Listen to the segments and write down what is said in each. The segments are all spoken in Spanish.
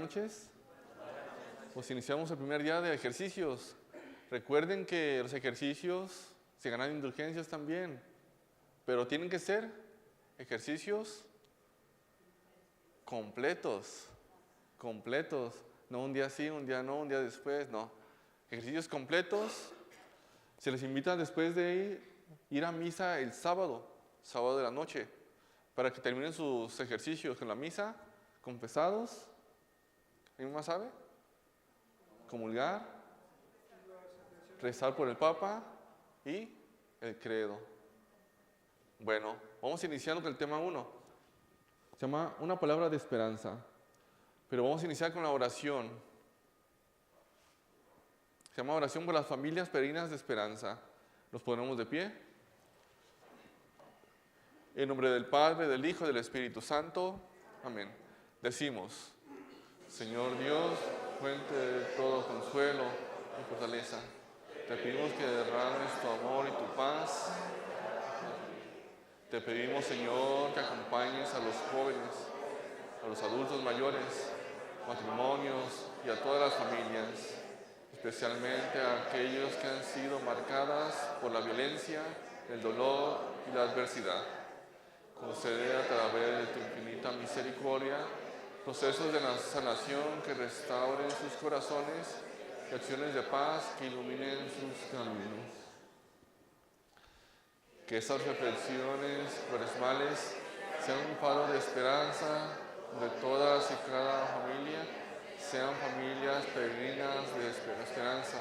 noches. Pues iniciamos el primer día de ejercicios. Recuerden que los ejercicios se ganan indulgencias también, pero tienen que ser ejercicios completos, no un día sí, un día no, un día después, no. Ejercicios completos. Se les invita después de ir a misa el sábado de la noche, para que terminen sus ejercicios con la misa, confesados. ¿Alguien más sabe? Comulgar, rezar por el Papa y el credo. Bueno, vamos iniciando con el tema 1. Se llama una palabra de esperanza. Pero vamos a iniciar con la oración. Se llama oración por las familias peregrinas de esperanza. Nos ponemos de pie. En nombre del Padre, del Hijo y del Espíritu Santo. Amén. Decimos: Señor Dios, fuente de todo consuelo y fortaleza, te pedimos que derrames tu amor y tu paz. Te pedimos, Señor, que acompañes a los jóvenes, a los adultos mayores, matrimonios y a todas las familias, especialmente a aquellos que han sido marcadas por la violencia, el dolor y la adversidad. Concede a través de tu infinita misericordia procesos de sanación que restauren sus corazones y acciones de paz que iluminen sus caminos. Que estas reflexiones cuaresmales sean un faro de esperanza de todas y cada familia, sean familias peregrinas de esperanza,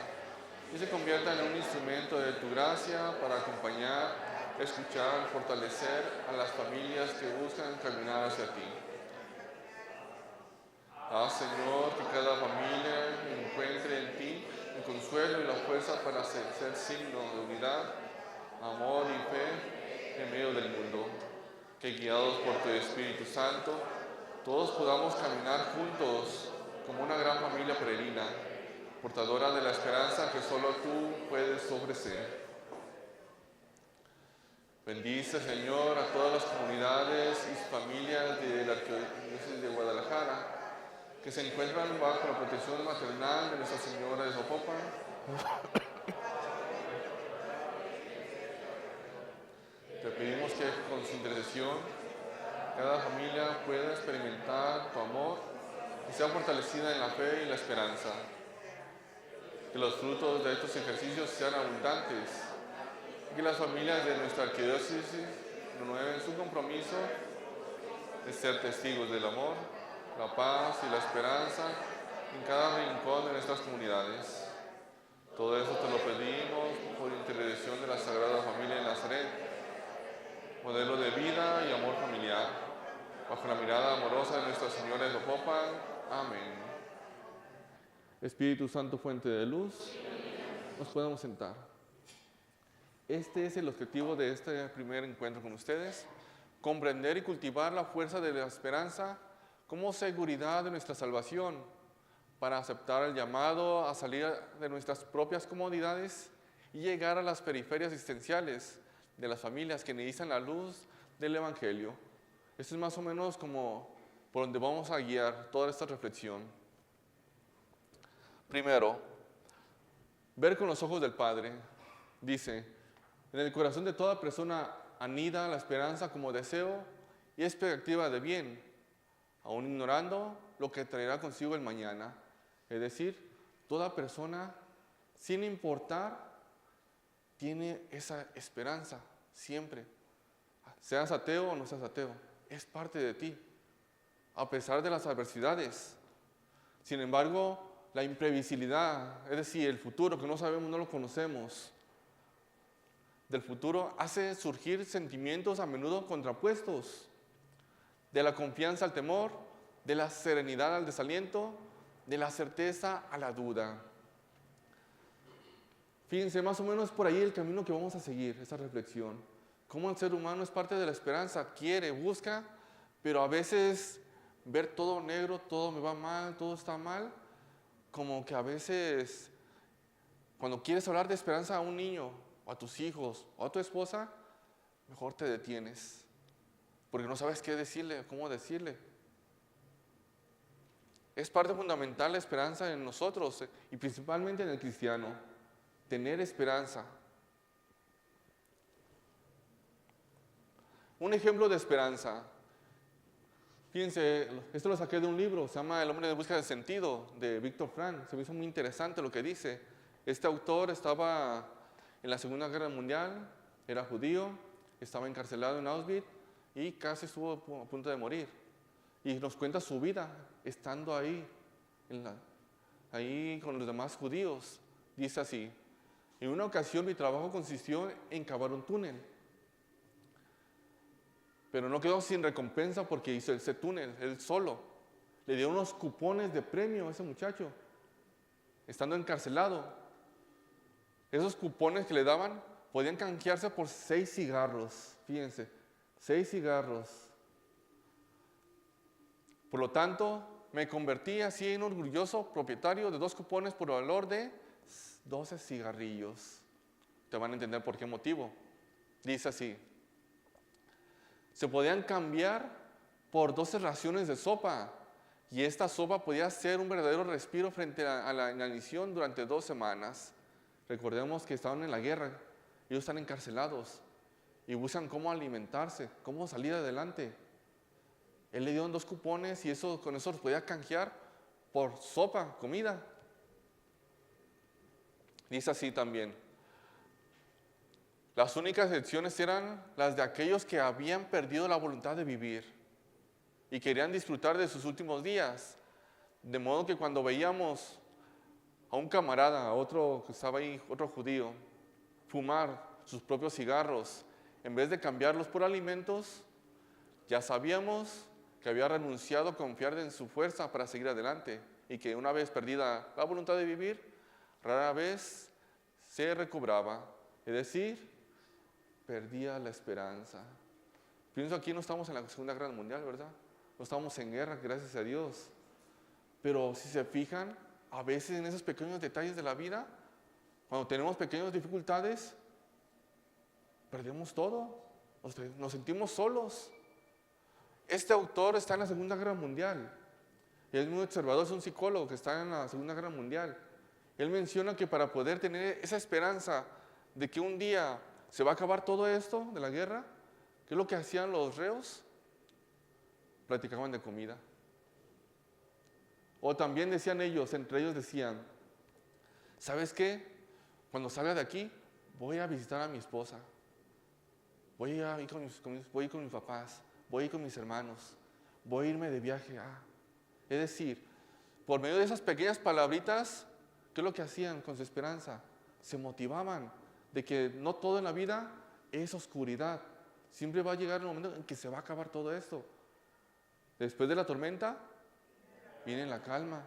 y se conviertan en un instrumento de tu gracia para acompañar, escuchar, fortalecer a las familias que buscan caminar hacia ti. Haz, Señor, que cada familia encuentre en ti el consuelo y la fuerza para ser signo de unidad, amor y fe en medio del mundo. Que guiados por tu Espíritu Santo, todos podamos caminar juntos como una gran familia peregrina, portadora de la esperanza que solo tú puedes ofrecer. Bendice, Señor, a todas las comunidades y familias de la Arquidiócesis de Guadalajara que se encuentran bajo la protección maternal de Nuestra Señora de Zapopan. Te pedimos que con su intercesión cada familia pueda experimentar tu amor y sea fortalecida en la fe y la esperanza. Que los frutos de estos ejercicios sean abundantes y que las familias de nuestra arquidiócesis renueven su compromiso de ser testigos del amor, la paz y la esperanza en cada rincón de nuestras comunidades. Todo eso te lo pedimos por intercesión de la Sagrada Familia de Nazaret, modelo de vida y amor familiar, bajo la mirada amorosa de Nuestra Señora de Zapopan. Amén. Espíritu Santo, fuente de luz, nos podemos sentar. Este es el objetivo de este primer encuentro con ustedes: comprender y cultivar la fuerza de la esperanza como seguridad de nuestra salvación, para aceptar el llamado a salir de nuestras propias comodidades y llegar a las periferias existenciales de las familias que necesitan la luz del Evangelio. Esto es más o menos como por donde vamos a guiar toda esta reflexión. Primero, ver con los ojos del Padre. Dice: en el corazón de toda persona anida la esperanza como deseo y expectativa de bien, aún ignorando lo que traerá consigo el mañana. Es decir, toda persona, sin importar, tiene esa esperanza siempre. Seas ateo o no seas ateo, es parte de ti, a pesar de las adversidades. Sin embargo, la imprevisibilidad, es decir, el futuro que no sabemos, no lo conocemos, del futuro hace surgir sentimientos a menudo contrapuestos, de la confianza al temor, de la serenidad al desaliento, de la certeza a la duda. Fíjense, más o menos por ahí el camino que vamos a seguir, esta reflexión. Cómo el ser humano es parte de la esperanza, quiere, busca, pero a veces ver todo negro, todo me va mal, todo está mal, como que a veces cuando quieres hablar de esperanza a un niño, o a tus hijos, o a tu esposa, mejor te detienes, porque no sabes qué decirle, cómo decirle. Es parte fundamental la esperanza en nosotros y principalmente en el cristiano. Tener esperanza. Un ejemplo de esperanza. Fíjense, esto lo saqué de un libro, se llama El hombre de busca de sentido, de Víctor Frank. Se me hizo muy interesante lo que dice. Este autor estaba en la Segunda Guerra Mundial, era judío, estaba encarcelado en Auschwitz y casi estuvo a punto de morir. Y nos cuenta su vida estando ahí, ahí con los demás judíos. Dice así: en una ocasión mi trabajo consistió en cavar un túnel. Pero no quedó sin recompensa porque hizo ese túnel, él solo. Le dio unos cupones de premio a ese muchacho, estando encarcelado. Esos cupones que le daban podían canjearse por 6 cigarros. Fíjense, 6 cigarros. Por lo tanto, me convertí así en orgulloso propietario de 2 cupones por valor de 12 cigarrillos. Te van a entender por qué motivo. Dice así: se podían cambiar por 12 raciones de sopa, y esta sopa podía ser un verdadero respiro frente a la inanición durante 2 semanas. Recordemos que estaban en la guerra, ellos están encarcelados y buscan cómo alimentarse, cómo salir adelante. Él le dio 2 cupones y con eso los podía canjear por sopa, comida. Dice así también: las únicas excepciones eran las de aquellos que habían perdido la voluntad de vivir y querían disfrutar de sus últimos días. De modo que cuando veíamos a un camarada, a otro que estaba ahí, otro judío, fumar sus propios cigarros, en vez de cambiarlos por alimentos, ya sabíamos que había renunciado a confiar en su fuerza para seguir adelante y que una vez perdida la voluntad de vivir, rara vez se recobraba. Es decir, perdía la esperanza. Pienso, aquí no estamos en la Segunda Guerra Mundial, ¿verdad? No estamos en guerra, gracias a Dios. Pero si se fijan, a veces en esos pequeños detalles de la vida, cuando tenemos pequeñas dificultades, perdemos todo, nos sentimos solos. Este autor está en la Segunda Guerra Mundial. Él es un observador, es un psicólogo que está en la Segunda Guerra Mundial. Él menciona que para poder tener esa esperanza de que un día se va a acabar todo esto de la guerra, ¿qué es lo que hacían los reos? Platicaban de comida. O también decían ellos, entre ellos decían: ¿sabes qué? Cuando salga de aquí, voy a visitar a mi esposa. Voy a ir con mis papás. Voy a ir con mis hermanos. Voy a irme de viaje. Es decir, por medio de esas pequeñas palabritas, ¿qué es lo que hacían con su esperanza? Se motivaban de que no todo en la vida es oscuridad. Siempre va a llegar el momento en que se va a acabar todo esto. Después de la tormenta, viene la calma.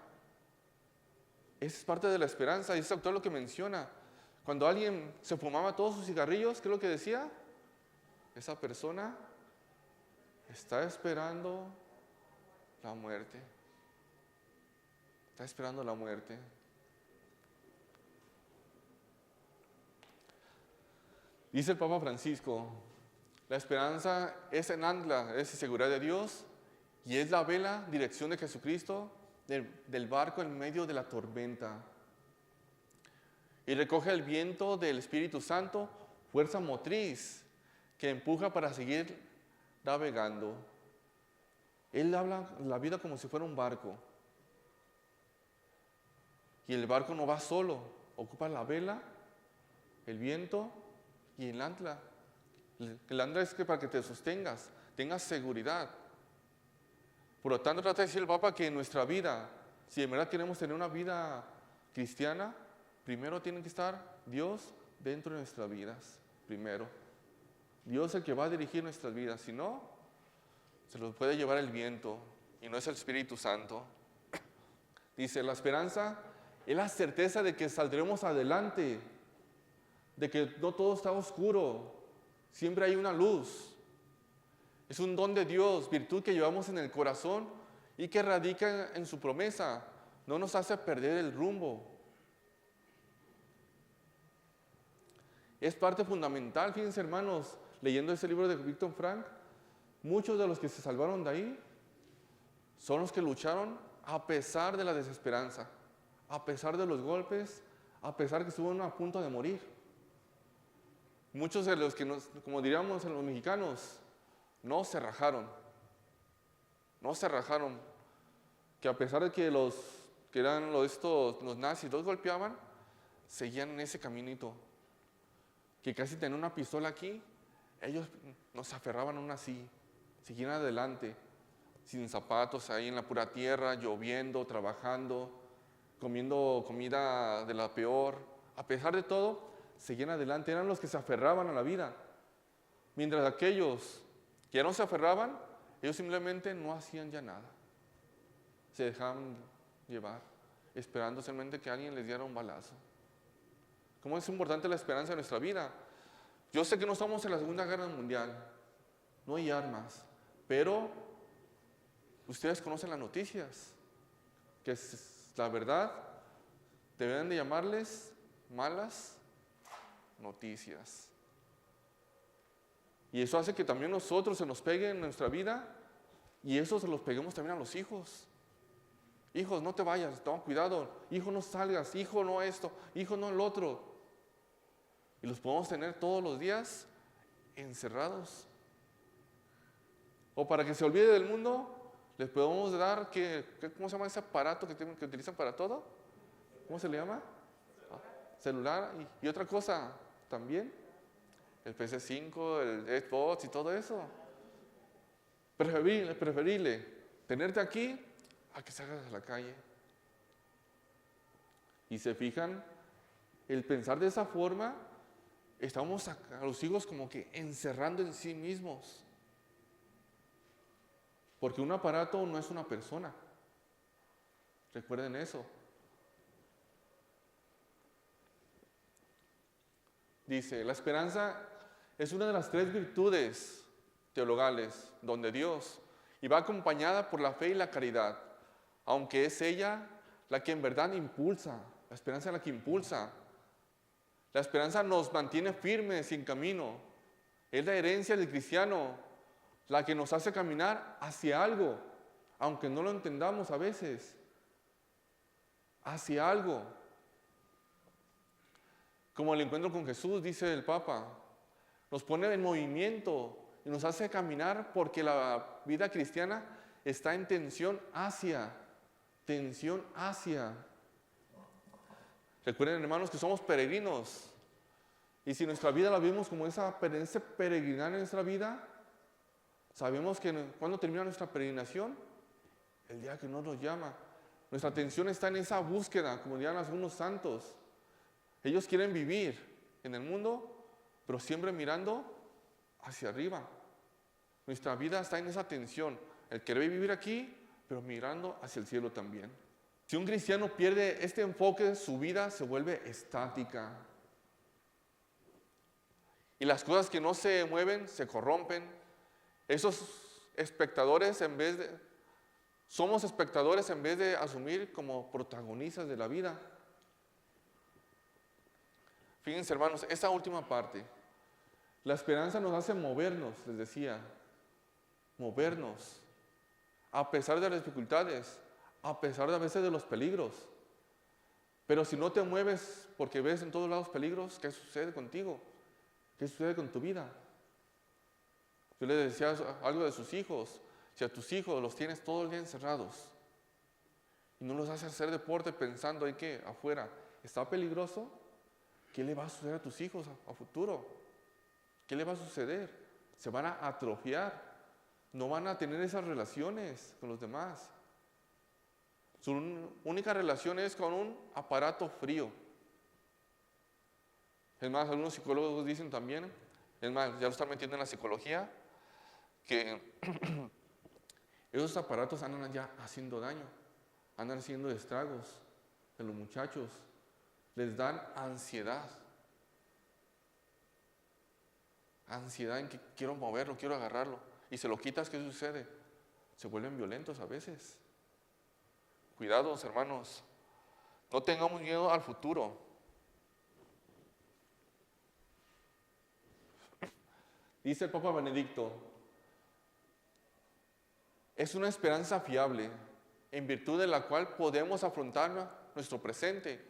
Esa es parte de la esperanza, y es autor lo que menciona. Cuando alguien se fumaba todos sus cigarrillos, ¿qué es lo que decía? Esa persona está esperando la muerte. Está esperando la muerte. Dice el Papa Francisco: la esperanza es el ancla, es seguridad de Dios y es la vela, dirección de Jesucristo del barco en medio de la tormenta. Y recoge el viento del Espíritu Santo, fuerza motriz que empuja para seguir navegando. Él habla la vida como si fuera un barco. Y el barco no va solo, ocupa la vela, el viento y el ancla. El ancla es para que te sostengas, tengas seguridad. Por lo tanto, trata de decir el Papa que en nuestra vida, si de verdad queremos tener una vida cristiana, primero tiene que estar Dios dentro de nuestras vidas. Primero. Dios es el que va a dirigir nuestras vidas. Si no, se los puede llevar el viento y no es el Espíritu Santo. Dice, la esperanza es la certeza de que saldremos adelante, de que no todo está oscuro, siempre hay una luz. Es un don de Dios, virtud que llevamos en el corazón y que radica en su promesa. No nos hace perder el rumbo. Es parte fundamental, fíjense hermanos, leyendo ese libro de Víctor Frank, muchos de los que se salvaron de ahí son los que lucharon a pesar de la desesperanza, a pesar de los golpes, a pesar que estuvieron a punto de morir. Muchos de los que como diríamos en los mexicanos, no se rajaron, que a pesar de que los nazis los golpeaban, seguían en ese caminito, que casi tenían una pistola aquí, ellos nos aferraban aún así, seguían adelante, sin zapatos, ahí en la pura tierra, lloviendo, trabajando, comiendo comida de la peor. A pesar de todo, seguían adelante, eran los que se aferraban a la vida. Mientras aquellos que ya no se aferraban, ellos simplemente no hacían ya nada. Se dejaban llevar, esperando simplemente que alguien les diera un balazo. ¿Cómo es importante la esperanza en nuestra vida? Yo sé que no estamos en la Segunda Guerra Mundial, no hay armas, pero ustedes conocen las noticias, que la verdad deberían de llamarles malas noticias. Y eso hace que también nosotros se nos pegue en nuestra vida y eso se los peguemos también a los hijos. Hijos, no te vayas, toma cuidado. Hijo, no salgas. Hijo, no esto. Hijo, no el otro. Y los podemos tener todos los días encerrados. O para que se olvide del mundo, les podemos dar, ¿cómo se llama ese aparato que utilizan para todo? ¿Cómo se le llama? Celular y otra cosa también. El PC5, el Xbox y todo eso. Preferible tenerte aquí a que salgas a la calle. Y se fijan, el pensar de esa forma, estamos a los hijos como que encerrando en sí mismos. Porque un aparato no es una persona. Recuerden eso. Dice, la esperanza es una de las 3 virtudes teologales donde Dios, y va acompañada por la fe y la caridad, aunque es ella la que en verdad impulsa, la esperanza es la que impulsa. La esperanza nos mantiene firmes y en camino. Es la herencia del cristiano, la que nos hace caminar hacia algo, aunque no lo entendamos a veces, hacia algo. Como el encuentro con Jesús, dice el Papa, nos pone en movimiento y nos hace caminar porque la vida cristiana está en tensión hacia. Recuerden, hermanos, que somos peregrinos. Y si nuestra vida la vimos como ese peregrinar en nuestra vida, sabemos que cuando termina nuestra peregrinación, el día que nos llama, nuestra atención está en esa búsqueda, como dirían algunos santos. Ellos quieren vivir en el mundo, pero siempre mirando hacia arriba. Nuestra vida está en esa tensión, el querer vivir aquí, pero mirando hacia el cielo también. Si un cristiano pierde este enfoque, su vida se vuelve estática. Y las cosas que no se mueven se corrompen. Esos espectadores, somos espectadores en vez de asumir como protagonistas de la vida. Fíjense, hermanos, esta última parte, la esperanza nos hace movernos, les decía, movernos, a pesar de las dificultades, a pesar de a veces de los peligros. Pero si no te mueves porque ves en todos lados peligros, ¿qué sucede contigo? ¿Qué sucede con tu vida? Yo les decía algo de sus hijos. Si a tus hijos los tienes todo el día encerrados y no los haces hacer deporte pensando en que afuera está peligroso, ¿qué le va a suceder a tus hijos a futuro? ¿Qué le va a suceder? Se van a atrofiar. No van a tener esas relaciones con los demás. Su única relación es con un aparato frío. Es más, algunos psicólogos dicen también, es más, ya lo están metiendo en la psicología, que esos aparatos andan ya haciendo daño, andan haciendo estragos en los muchachos, les dan ansiedad. Ansiedad en que quiero moverlo, quiero agarrarlo. Y se lo quitas, ¿qué sucede? Se vuelven violentos a veces. Cuidados, hermanos. No tengamos miedo al futuro. Dice el Papa Benedicto, es una esperanza fiable, en virtud de la cual podemos afrontar nuestro presente,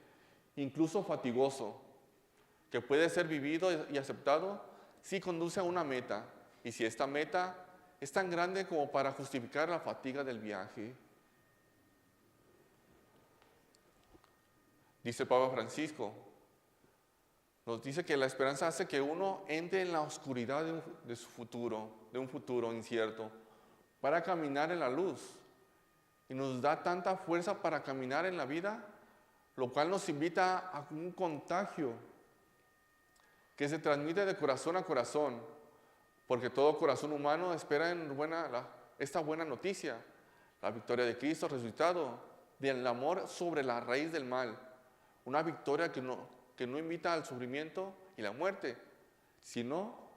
incluso fatigoso, que puede ser vivido y aceptado si conduce a una meta, y si esta meta es tan grande como para justificar la fatiga del viaje. Dice el Papa Francisco, nos dice que la esperanza hace que uno entre en la oscuridad de su futuro, de un futuro incierto, para caminar en la luz. Y nos da tanta fuerza para caminar en la vida, lo cual nos invita a un contagio que se transmite de corazón a corazón, porque todo corazón humano espera esta buena noticia, la victoria de Cristo resucitado, del amor sobre la raíz del mal, una victoria que no invita al sufrimiento y la muerte, sino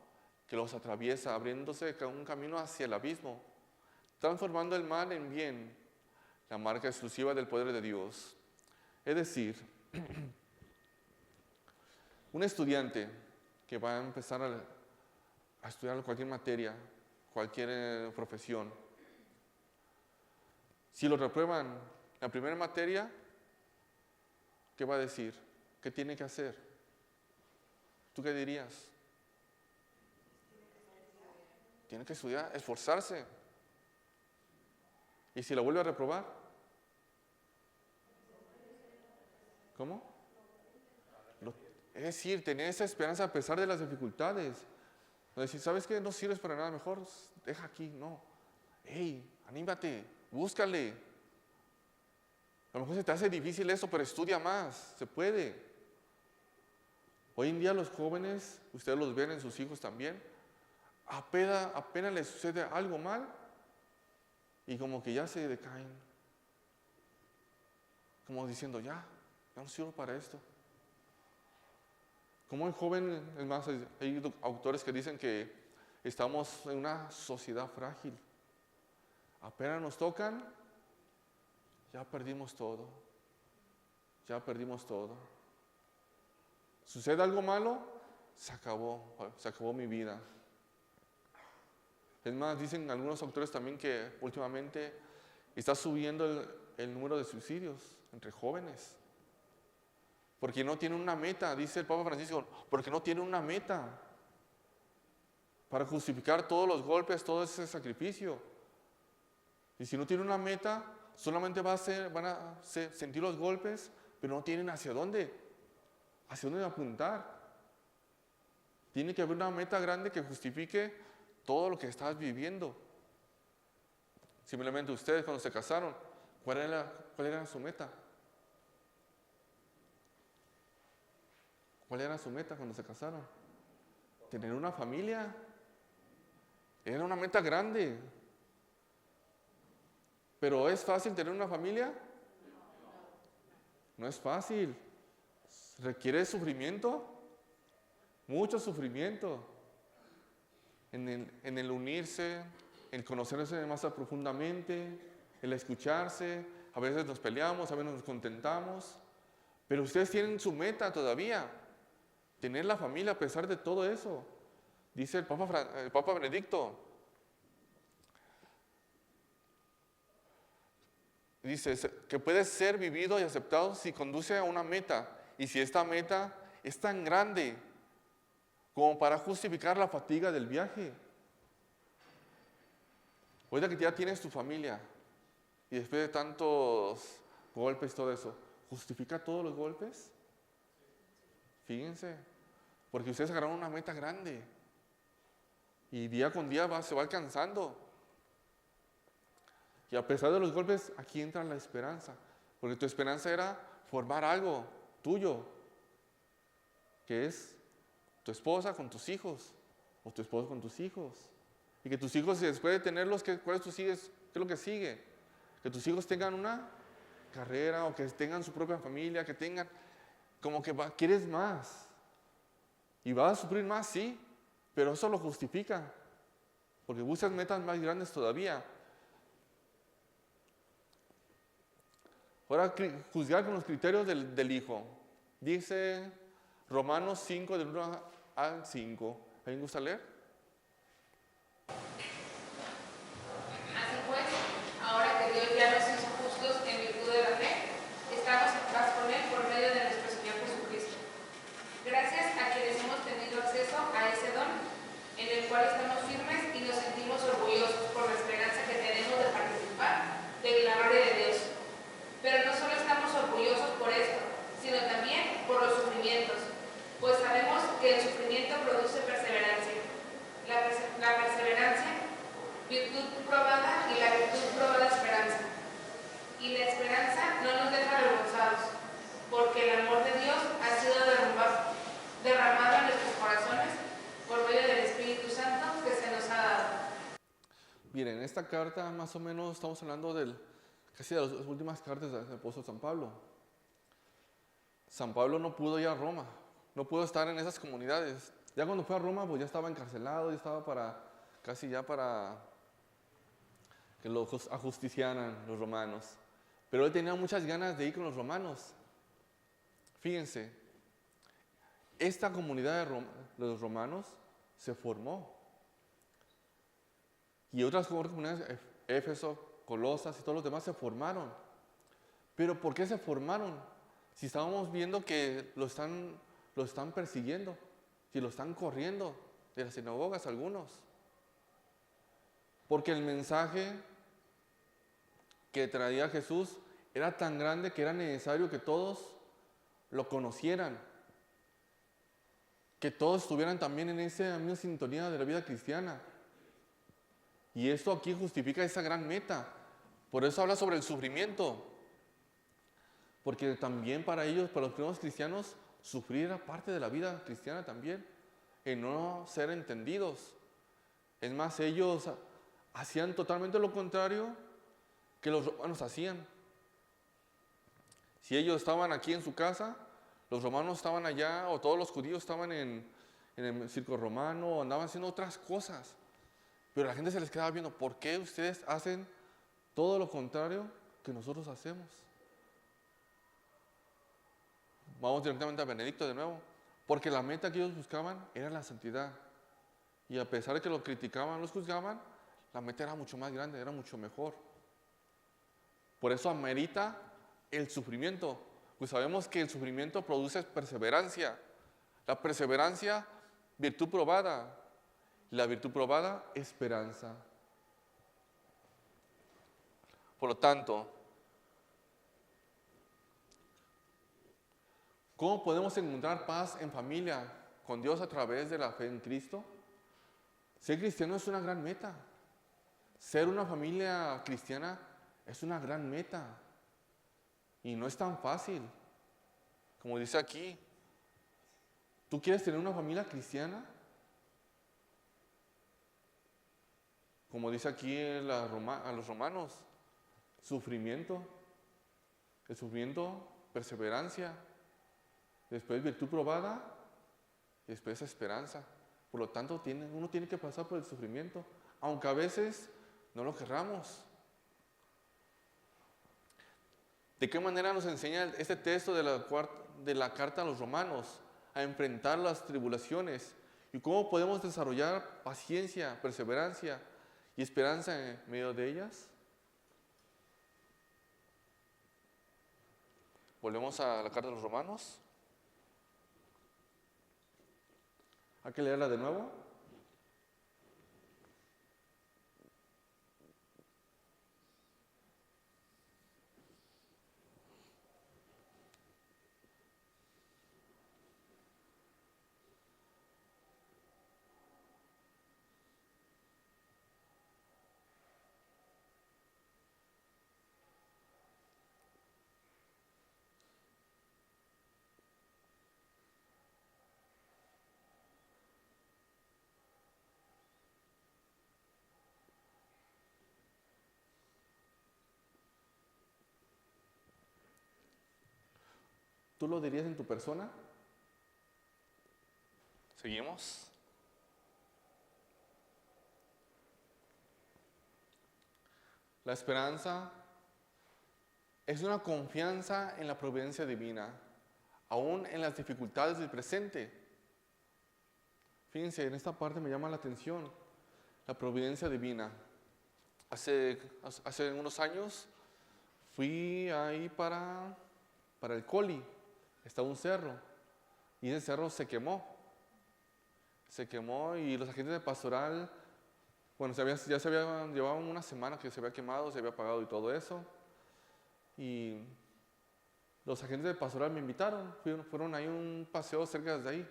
que los atraviesa, abriéndose un camino hacia el abismo, transformando el mal en bien, la marca exclusiva del poder de Dios. Es decir, un estudiante que va a empezar a estudiar cualquier materia, cualquier profesión, si lo reprueban la primera materia, ¿qué va a decir? ¿Qué tiene que hacer? ¿Tú qué dirías? Tiene que estudiar, esforzarse. ¿Y si lo vuelve a reprobar? ¿Cómo? Es decir, tener esa esperanza a pesar de las dificultades. No decir, ¿sabes qué? No sirves para nada, mejor deja aquí. No. Hey, anímate, búscale. A lo mejor se te hace difícil eso, pero estudia más, se puede. Hoy en día los jóvenes, ustedes los ven en sus hijos también, apenas les sucede algo mal y como que ya se decaen. Como diciendo, ya no sirvo para esto. Como el joven, es más, hay autores que dicen que estamos en una sociedad frágil. Apenas nos tocan, ya perdimos todo. Ya perdimos todo. Sucede algo malo, se acabó mi vida. Es más, dicen algunos autores también que últimamente está subiendo el número de suicidios entre jóvenes. Porque no tienen una meta, dice el Papa Francisco, porque no tienen una meta para justificar todos los golpes, todo ese sacrificio. Y si no tienen una meta, solamente van a sentir los golpes, pero no tienen hacia dónde apuntar. Tiene que haber una meta grande que justifique todo lo que estás viviendo. Simplemente ustedes cuando se casaron, ¿cuál era su meta? ¿Cuál era su meta cuando se casaron? Tener una familia. Era una meta grande. ¿Pero es fácil tener una familia? No es fácil. Requiere sufrimiento, mucho sufrimiento. En el unirse, en conocerse más profundamente, el escucharse. A veces nos peleamos, a veces nos contentamos. Pero ustedes tienen su meta todavía. Tener la familia a pesar de todo eso. Dice el Papa Benedicto. Dice que puede ser vivido y aceptado si conduce a una meta. Y si esta meta es tan grande como para justificar la fatiga del viaje. Ahorita que ya tienes tu familia y después de tantos golpes y todo eso, ¿justifica todos los golpes? Fíjense, porque ustedes agarraron una meta grande y día con día se va alcanzando. Y a pesar de los golpes, aquí entra la esperanza, porque tu esperanza era formar algo tuyo, que es tu esposa con tus hijos, o tu esposo con tus hijos. Y que tus hijos, después de tenerlos, ¿cuál es lo que sigue? Que tus hijos tengan una carrera, o que tengan su propia familia, que tengan, como que quieres más. Y vas a sufrir más, sí, pero eso lo justifica, porque buscas metas más grandes todavía. Ahora, juzgar con los criterios del Hijo. Dice Romanos 5, del 1 al 5. ¿Alguien gusta leer? Así pues, ahora que Dios ya nos hizo justos que el sufrimiento produce perseverancia. La perseverancia, virtud probada, y la virtud probada, esperanza. Y la esperanza no nos deja avergonzados, porque el amor de Dios ha sido derramado en nuestros corazones por medio del Espíritu Santo que se nos ha dado. Miren, en esta carta más o menos estamos hablando casi de las últimas cartas del apóstol San Pablo. San Pablo no pudo ir a Roma, no pudo estar en esas comunidades. Ya cuando fue a Roma, pues ya estaba encarcelado, ya estaba casi ya para que lo ajusticiaran los romanos. Pero él tenía muchas ganas de ir con los romanos. Fíjense, esta comunidad de los romanos se formó. Y otras comunidades, Éfeso, Colosas y todos los demás se formaron. ¿Pero por qué se formaron? Si estábamos viendo que lo están persiguiendo, si lo están corriendo de las sinagogas algunos. Porque el mensaje que traía Jesús era tan grande que era necesario que todos lo conocieran, que todos estuvieran también en esa misma sintonía de la vida cristiana. Y esto aquí justifica esa gran meta. Por eso habla sobre el sufrimiento. Porque también para ellos, para los primeros cristianos, sufrir era parte de la vida cristiana también, en no ser entendidos. Es más, ellos hacían totalmente lo contrario que los romanos hacían. Si ellos estaban aquí en su casa, los romanos estaban allá, o todos los judíos estaban en el circo romano, o andaban haciendo otras cosas. Pero la gente se les quedaba viendo, ¿por qué ustedes hacen todo lo contrario que nosotros hacemos? Vamos directamente a Benedicto de nuevo. Porque la meta que ellos buscaban era la santidad. Y a pesar de que lo criticaban, los juzgaban, la meta era mucho más grande, era mucho mejor. Por eso amerita el sufrimiento. Pues sabemos que el sufrimiento produce perseverancia. La perseverancia, virtud probada. La virtud probada, esperanza. Por lo tanto, ¿cómo podemos encontrar paz en familia con Dios a través de la fe en Cristo? Ser cristiano es una gran meta. Ser una familia cristiana es una gran meta. Y no es tan fácil. Como dice aquí, ¿tú quieres tener una familia cristiana? Como dice aquí a los romanos, sufrimiento. El sufrimiento, perseverancia. Después virtud probada y después esperanza. Por lo tanto, uno tiene que pasar por el sufrimiento, aunque a veces no lo querramos. ¿De qué manera nos enseña este texto de la carta a los romanos a enfrentar las tribulaciones? ¿Y cómo podemos desarrollar paciencia, perseverancia y esperanza en medio de ellas? Volvemos a la carta de los romanos. Hay que leerla de nuevo. ¿Tú lo dirías en tu persona? ¿Seguimos? La esperanza es una confianza en la providencia divina, aún en las dificultades del presente. Fíjense, en esta parte me llama la atención la providencia divina. Hace unos años fui ahí para el Coli, estaba un cerro, y ese cerro se quemó. Se quemó y los agentes de pastoral, bueno, ya se había llevado una semana que se había quemado, se había apagado y todo eso. Y los agentes de pastoral me invitaron, fueron ahí un paseo cerca de ahí,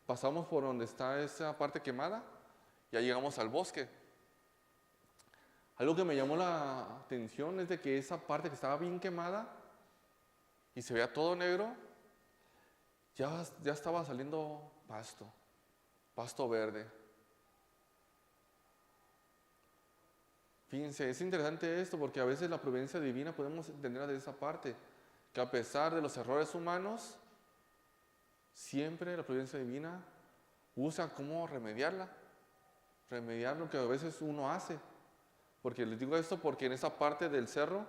pasamos por donde está esa parte quemada, ya llegamos al bosque. Algo que me llamó la atención es de que esa parte que estaba bien quemada y se veía todo negro, ya estaba saliendo pasto verde. Fíjense, es interesante esto porque a veces la providencia divina podemos entender de esa parte, que a pesar de los errores humanos, siempre la providencia divina busca cómo remediar lo que a veces uno hace. Porque les digo esto porque en esa parte del cerro,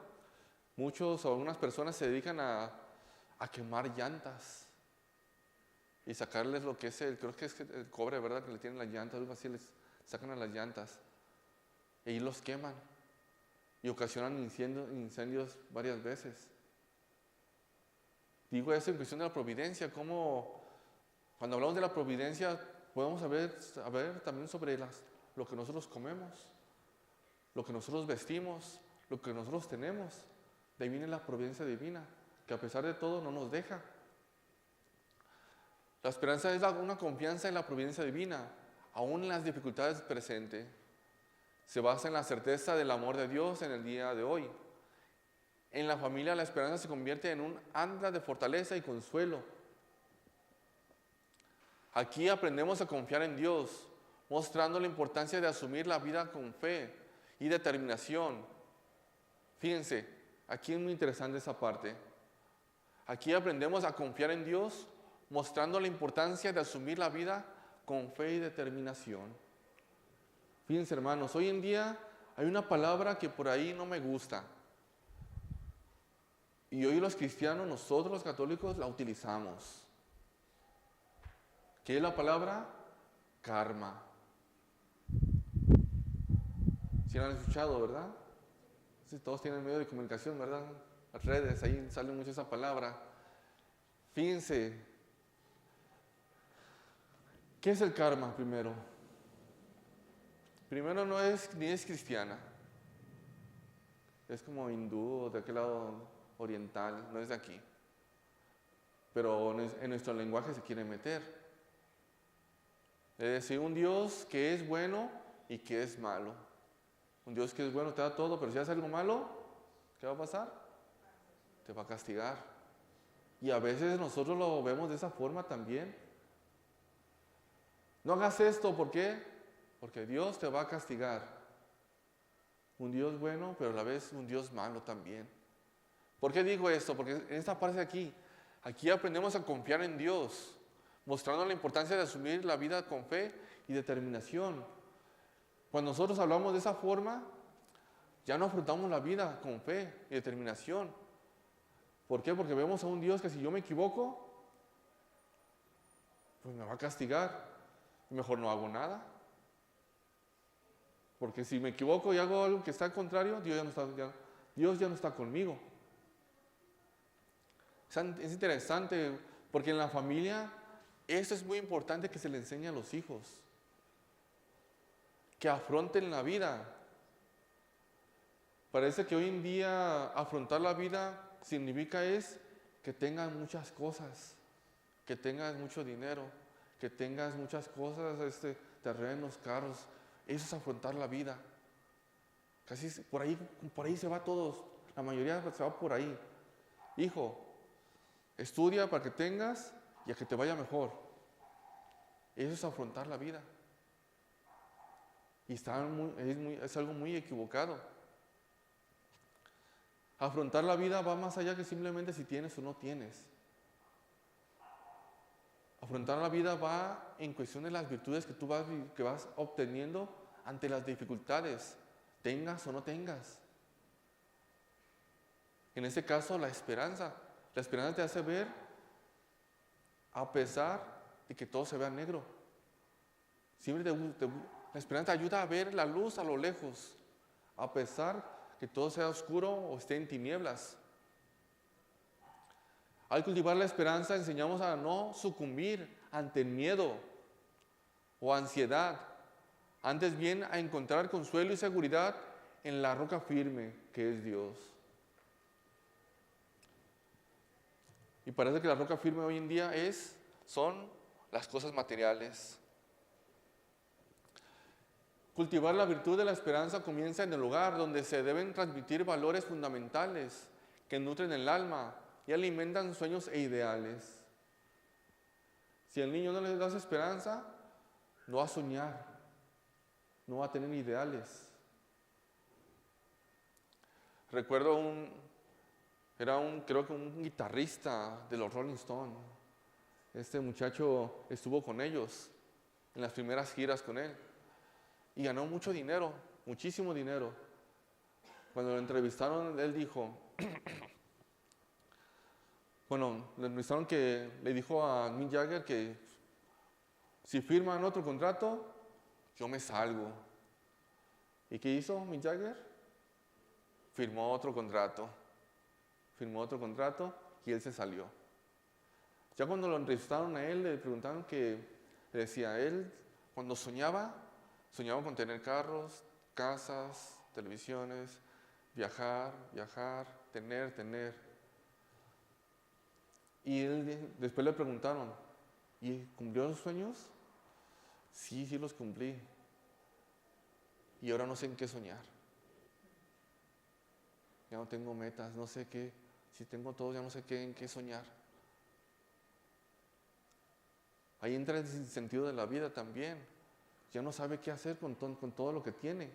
algunas personas se dedican a quemar llantas y sacarles lo que es creo que es el cobre, ¿verdad? Que le tienen las llantas, algo así, les sacan a las llantas y ahí los queman y ocasionan incendios varias veces. Digo eso en cuestión de la providencia, como cuando hablamos de la providencia podemos saber también sobre lo que nosotros comemos, lo que nosotros vestimos, lo que nosotros tenemos. De ahí viene la providencia divina, que a pesar de todo no nos deja. La esperanza es una confianza en la providencia divina, aún en las dificultades presentes. Se basa en la certeza del amor de Dios en el día de hoy. En la familia la esperanza se convierte en un ancla de fortaleza y consuelo. Aquí aprendemos a confiar en Dios, mostrando la importancia de asumir la vida con fe y determinación. Fíjense, aquí es muy interesante esa parte. Aquí aprendemos a confiar en Dios, mostrando la importancia de asumir la vida con fe y determinación. Fíjense, hermanos, hoy en día hay una palabra que por ahí no me gusta. Y hoy los cristianos, nosotros los católicos, la utilizamos. ¿Qué es la palabra? Karma. ¿Sí la han escuchado, verdad? Sí, todos tienen medio de comunicación, ¿verdad? Las redes, ahí sale mucho esa palabra. Fíjense, ¿qué es el karma primero? Primero ni es cristiana. Es como hindú o de aquel lado oriental, no es de aquí. Pero en nuestro lenguaje se quiere meter. Es decir, un Dios que es bueno y que es malo. Un Dios que es bueno te da todo, pero si haces algo malo, ¿qué va a pasar? Te va a castigar. Y a veces nosotros lo vemos de esa forma también. No hagas esto, ¿por qué? Porque Dios te va a castigar. Un Dios bueno, pero a la vez un Dios malo también. ¿Por qué digo esto? Porque en esta parte de aquí aprendemos a confiar en Dios, mostrando la importancia de asumir la vida con fe y determinación. Cuando nosotros hablamos de esa forma, ya no afrontamos la vida con fe y determinación. ¿Por qué? Porque vemos a un Dios que si yo me equivoco, pues me va a castigar. Mejor no hago nada. Porque si me equivoco y hago algo que está al contrario, Dios ya no está conmigo. Es interesante porque en la familia esto es muy importante que se le enseñe a los hijos. Que afronten la vida. Parece que hoy en día afrontar la vida significa que tengas muchas cosas, que tengas mucho dinero, que tengas muchas cosas, terrenos, carros. Eso es afrontar la vida. Casi por ahí se va todos. La mayoría se va por ahí. Hijo, estudia para que tengas y a que te vaya mejor. Eso es afrontar la vida. Y es algo muy equivocado. Afrontar la vida va más allá que simplemente si tienes o no tienes. Afrontar la vida va en cuestión de las virtudes que vas obteniendo ante las dificultades, tengas o no tengas. En este caso, la esperanza. La esperanza te hace ver a pesar de que todo se vea negro. Siempre la esperanza te ayuda a ver la luz a lo lejos, a pesar que todo sea oscuro o esté en tinieblas. Al cultivar la esperanza enseñamos a no sucumbir ante el miedo o ansiedad, antes bien a encontrar consuelo y seguridad en la roca firme que es Dios. Y parece que la roca firme hoy en día son las cosas materiales. Cultivar la virtud de la esperanza comienza en el hogar, donde se deben transmitir valores fundamentales que nutren el alma y alimentan sueños e ideales. Si al niño no le das esperanza, no va a soñar, no va a tener ideales. Recuerdo creo que un guitarrista de los Rolling Stones. Este muchacho estuvo con ellos en las primeras giras con él y ganó mucho dinero, muchísimo dinero. Cuando lo entrevistaron, él dijo, le entrevistaron que le dijo a Mick Jagger que si firman otro contrato, yo me salgo. ¿Y qué hizo Mick Jagger? Firmó otro contrato y él se salió. Ya cuando lo entrevistaron a él, le preguntaron le decía, él cuando soñaba con tener carros, casas, televisiones, viajar, tener. Y después le preguntaron, ¿y cumplió los sueños? Sí, los cumplí. Y ahora no sé en qué soñar. Ya no tengo metas, no sé qué. Si tengo todo, ya no sé en qué soñar. Ahí entra el sentido de la vida también. Ya no sabe qué hacer con todo lo que tiene.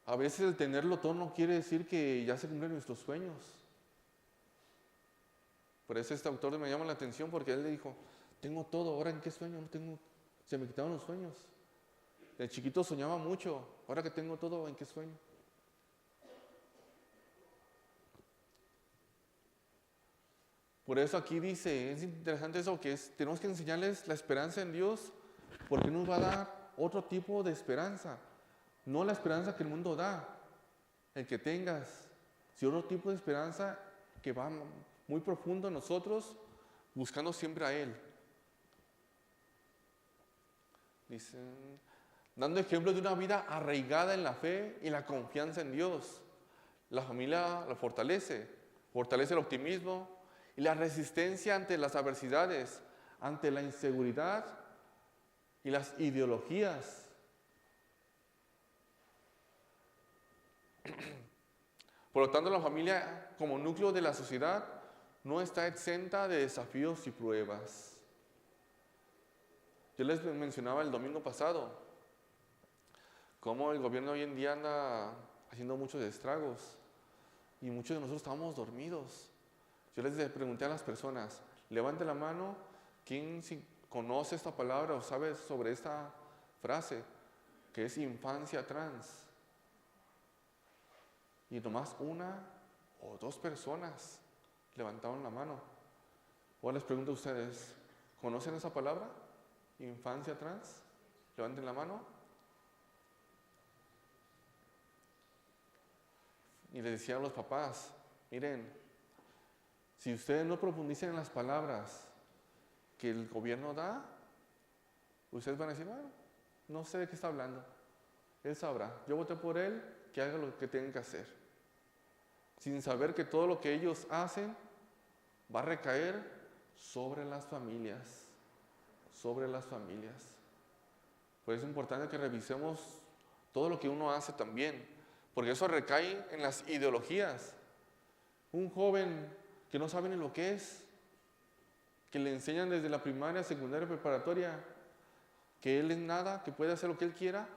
A veces el tenerlo todo no quiere decir que ya se cumplen nuestros sueños. Por eso este autor me llama la atención, porque él le dijo, tengo todo, ahora en qué sueño, se me quitaron los sueños. De chiquito soñaba mucho, ahora que tengo todo, ¿en qué sueño? Por eso aquí dice, es interesante eso, tenemos que enseñarles la esperanza en Dios, porque nos va a dar otro tipo de esperanza. No la esperanza que el mundo da, el que tengas, sino otro tipo de esperanza que va muy profundo en nosotros, buscando siempre a Él. Dicen, dando ejemplo de una vida arraigada en la fe y la confianza en Dios. La familia la fortalece el optimismo y la resistencia ante las adversidades, ante la inseguridad y las ideologías. Por lo tanto, la familia como núcleo de la sociedad no está exenta de desafíos y pruebas. Yo les mencionaba el domingo pasado cómo el gobierno hoy en día anda haciendo muchos estragos y muchos de nosotros estamos dormidos. Yo les pregunté a las personas, levante la mano, ¿quién conoce esta palabra o sabe sobre esta frase? Que es infancia trans. Y nomás una o dos personas levantaron la mano. Ahora les pregunto a ustedes, ¿conocen esa palabra? Infancia trans. Levanten la mano. Y les decía a los papás, miren, si ustedes no profundizan en las palabras que el gobierno da, ustedes van a decir, bueno, no sé de qué está hablando. Él sabrá. Yo voté por él, que haga lo que tienen que hacer. Sin saber que todo lo que ellos hacen va a recaer sobre las familias. Sobre las familias. Por eso es importante que revisemos todo lo que uno hace también, porque eso recae en las ideologías. Un joven que no sabe ni lo que es, que le enseñan desde la primaria, secundaria, preparatoria, que él es nada, que puede hacer lo que él quiera.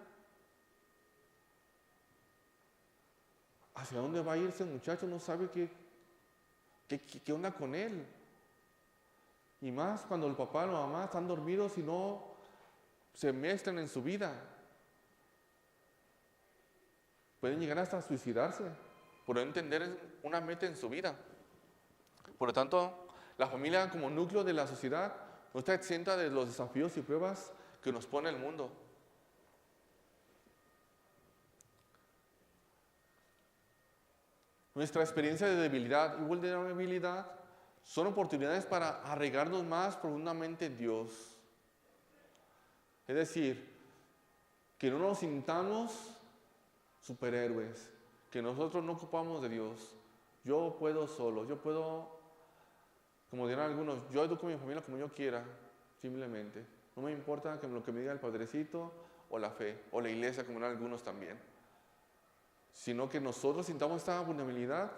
¿Hacia dónde va a ir ese muchacho? No sabe qué onda con él. Y más cuando el papá o la mamá están dormidos y no se mezclan en su vida. Pueden llegar hasta suicidarse por no entender una meta en su vida. Por lo tanto, la familia como núcleo de la sociedad no está exenta de los desafíos y pruebas que nos pone el mundo. Nuestra experiencia de debilidad y vulnerabilidad son oportunidades para arraigarnos más profundamente en Dios. Es decir, que no nos sintamos superhéroes, que nosotros no ocupamos de Dios. Yo puedo solo, yo puedo Como dirán algunos, yo educo a mi familia como yo quiera, simplemente. No me importa lo que me diga el padrecito o la fe, o la iglesia, como dirán algunos también. Sino que nosotros sintamos esta vulnerabilidad,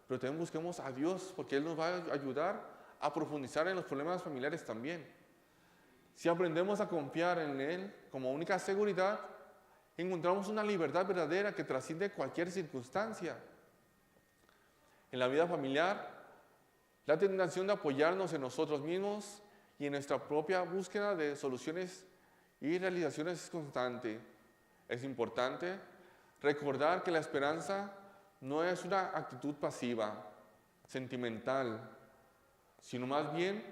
pero también busquemos a Dios, porque Él nos va a ayudar a profundizar en los problemas familiares también. Si aprendemos a confiar en Él como única seguridad, encontramos una libertad verdadera que trasciende cualquier circunstancia. En la vida familiar, la tentación de apoyarnos en nosotros mismos y en nuestra propia búsqueda de soluciones y realizaciones es constante. Es importante recordar que la esperanza no es una actitud pasiva, sentimental, sino más bien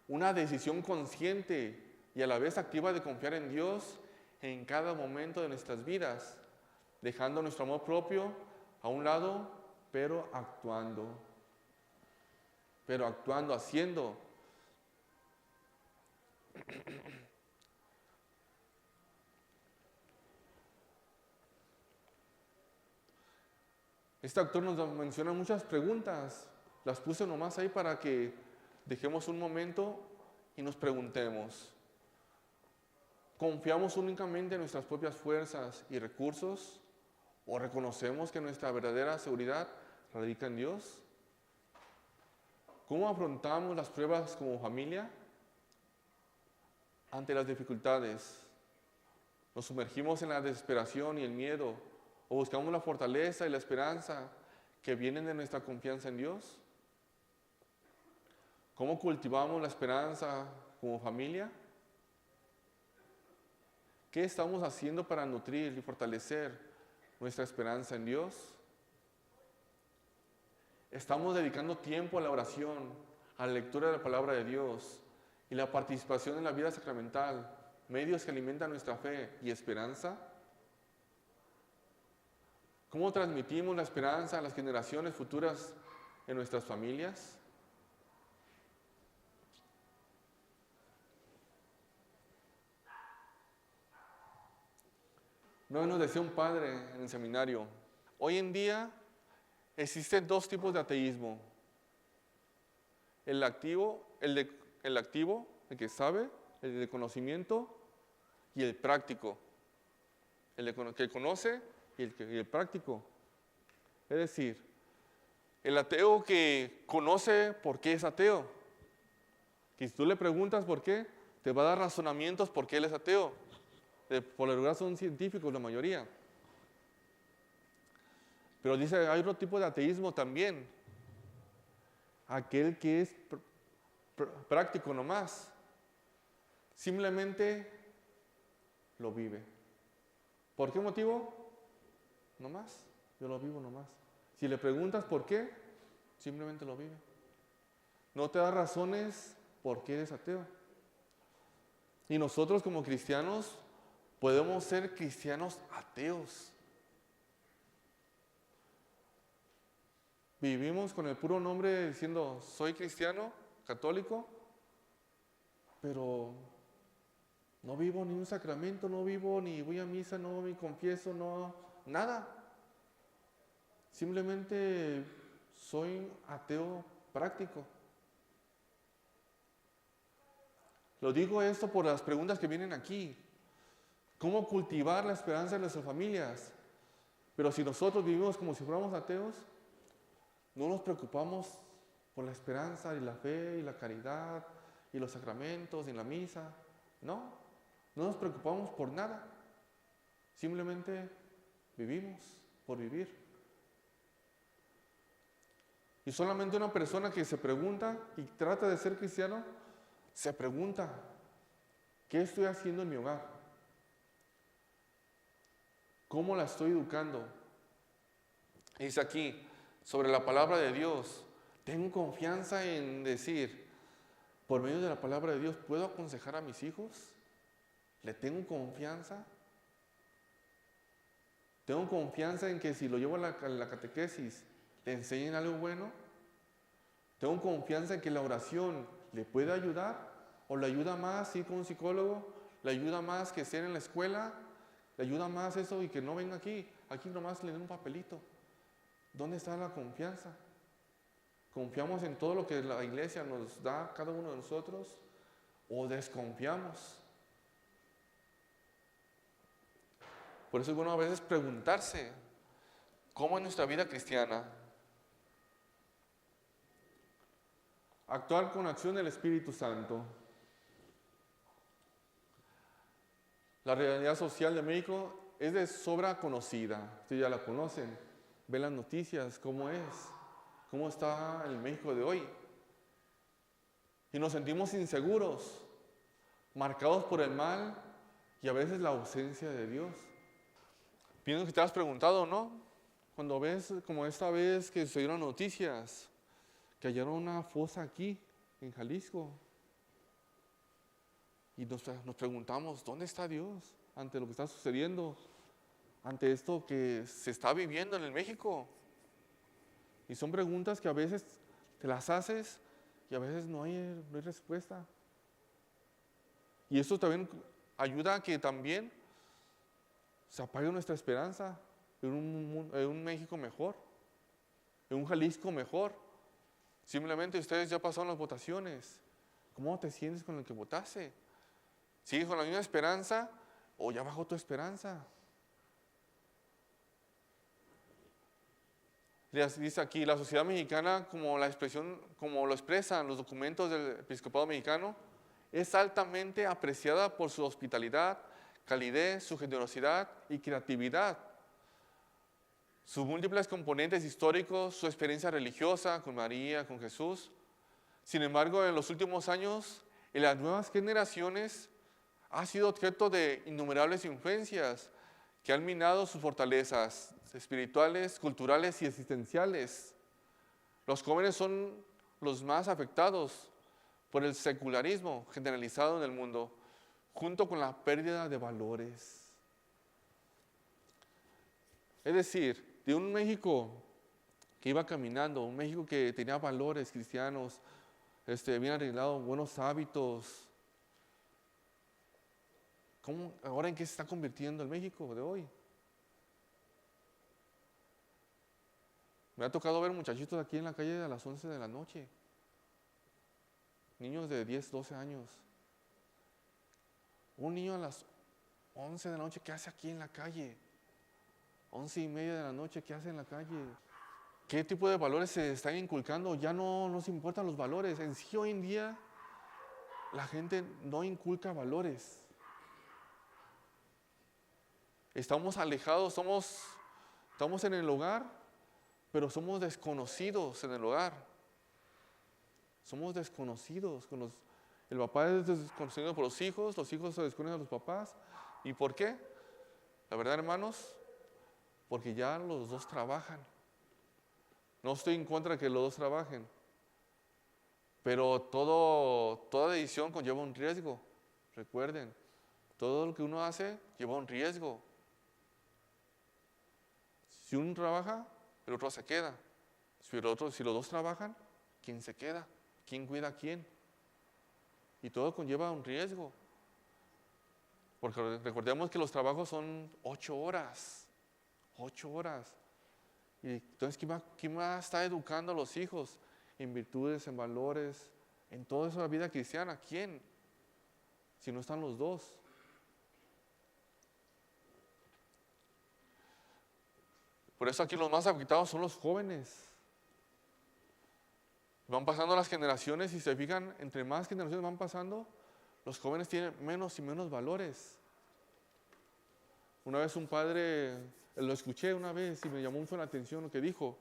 una decisión consciente y a la vez activa de confiar en Dios en cada momento de nuestras vidas, dejando nuestro amor propio a un lado, pero actuando, haciendo. Este autor nos menciona muchas preguntas, las puse nomás ahí para que dejemos un momento y nos preguntemos, ¿confiamos únicamente en nuestras propias fuerzas y recursos o reconocemos que nuestra verdadera seguridad radica en Dios? ¿Cómo afrontamos las pruebas como familia? Ante las dificultades, ¿nos sumergimos en la desesperación y el miedo o buscamos la fortaleza y la esperanza que vienen de nuestra confianza en Dios? ¿Cómo cultivamos la esperanza como familia? ¿Qué estamos haciendo para nutrir y fortalecer nuestra esperanza en Dios? ¿Estamos dedicando tiempo a la oración, a la lectura de la palabra de Dios y la participación en la vida sacramental, medios que alimentan nuestra fe y esperanza? ¿Cómo transmitimos la esperanza a las generaciones futuras en nuestras familias? Una vez nos decía un padre en el seminario, hoy en día existen dos tipos de ateísmo. El activo, el que sabe, el de conocimiento, y el práctico, el que conoce y el práctico. Es decir, el ateo que conoce por qué es ateo, que si tú le preguntas por qué, te va a dar razonamientos por qué él es ateo. Por lo general son científicos la mayoría. Pero dice, hay otro tipo de ateísmo también. Aquel que es práctico nomás. Simplemente lo vive. ¿Por qué motivo? Nomás. Yo lo vivo nomás. Si le preguntas por qué, simplemente lo vive. No te da razones por qué eres ateo. Y nosotros como cristianos podemos ser cristianos ateos. Vivimos con el puro nombre diciendo, soy cristiano, católico, pero no vivo ni un sacramento, no vivo ni voy a misa, no me confieso, no, nada. Simplemente soy ateo práctico. Lo digo esto por las preguntas que vienen aquí. ¿Cómo cultivar la esperanza en nuestras familias? Pero si nosotros vivimos como si fuéramos ateos, no nos preocupamos por la esperanza y la fe y la caridad y los sacramentos y la misa. No nos preocupamos por nada. Simplemente vivimos por vivir. Y solamente una persona que se pregunta y trata de ser cristiano, se pregunta, ¿qué estoy haciendo en mi hogar? ¿Cómo la estoy educando? Dice aquí, sobre la palabra de Dios, tengo confianza en decir, por medio de la palabra de Dios, ¿puedo aconsejar a mis hijos? ¿Le tengo confianza? ¿Tengo confianza en que si lo llevo a la catequesis, le enseñen algo bueno? ¿Tengo confianza en que la oración le puede ayudar? ¿O le ayuda más ir con un psicólogo? ¿Le ayuda más que estar en la escuela? ¿Le ayuda más eso y que no venga aquí? Aquí nomás le den un papelito. ¿Dónde está la confianza? ¿Confiamos en todo lo que la iglesia nos da a cada uno de nosotros o desconfiamos? Por eso es bueno a veces preguntarse, ¿cómo es nuestra vida cristiana? Actuar con acción del Espíritu Santo. La realidad social de México es de sobra conocida. Ustedes ya la conocen. Ven las noticias, cómo es, cómo está el México de hoy. Y nos sentimos inseguros, marcados por el mal y a veces la ausencia de Dios. Pienso que te has preguntado, ¿no? Cuando ves, como esta vez que sucedieron noticias, que hallaron una fosa aquí, en Jalisco. Y nos preguntamos, ¿dónde está Dios ante lo que está sucediendo? Ante esto que se está viviendo en el México. Y son preguntas que a veces te las haces y a veces no hay respuesta. Y eso también ayuda a que también se apague nuestra esperanza en un México mejor, en un Jalisco mejor. Simplemente ustedes ya pasaron las votaciones. ¿Cómo te sientes con el que votaste? ¿Sigues con la misma esperanza o ya bajó tu esperanza? Dice aquí, la sociedad mexicana, como lo expresan los documentos del episcopado mexicano, es altamente apreciada por su hospitalidad, calidez, su generosidad y creatividad. Sus múltiples componentes históricos, su experiencia religiosa con María, con Jesús. Sin embargo, en los últimos años, en las nuevas generaciones, ha sido objeto de innumerables influencias que han minado sus fortalezas espirituales, culturales y existenciales. Los jóvenes son los más afectados por el secularismo generalizado en el mundo, junto con la pérdida de valores. Es decir, de un México que iba caminando, un México que tenía valores cristianos, bien arreglado, buenos hábitos. ¿Ahora en qué se está convirtiendo el México de hoy? Me ha tocado ver muchachitos aquí en la calle a las 11 de la noche. Niños de 10, 12 años. Un niño a las 11 de la noche, ¿qué hace aquí en la calle? 11:30 de la noche, ¿qué hace en la calle? ¿Qué tipo de valores se están inculcando? Ya no nos importan los valores. En sí, hoy en día, la gente no inculca valores. Estamos alejados, estamos en el hogar, pero somos desconocidos en el hogar. Somos desconocidos. El papá es desconocido por los hijos se desconocen a los papás. ¿Y por qué? La verdad, hermanos, porque ya los dos trabajan. No estoy en contra de que los dos trabajen, pero toda decisión conlleva un riesgo. Recuerden, todo lo que uno hace lleva un riesgo. Si uno trabaja, el otro se queda. Si los dos trabajan, ¿quién se queda? ¿Quién cuida a quién? Y todo conlleva un riesgo. Porque recordemos que los trabajos son 8 horas. 8 horas. Y entonces, ¿quién más está educando a los hijos? En virtudes, en valores, en toda esa vida cristiana. ¿Quién? Si no están los dos. Por eso aquí los más afectados son los jóvenes. Van pasando las generaciones y se fijan, entre más generaciones van pasando, los jóvenes tienen menos y menos valores. Una vez un padre, lo escuché una vez y me llamó mucho la atención lo que dijo.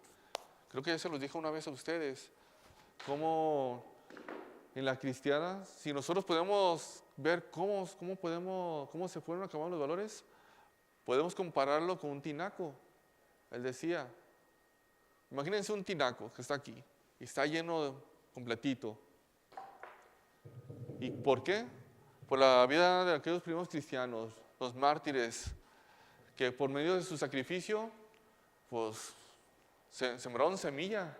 Creo que ya se los dije una vez a ustedes. Cómo en la cristiana, si nosotros podemos ver cómo se fueron acabando los valores, podemos compararlo con un tinaco. Él decía, imagínense un tinaco que está aquí y está lleno completito. ¿Y por qué? Por la vida de aquellos primeros cristianos, los mártires, que por medio de su sacrificio, pues, sembraron semilla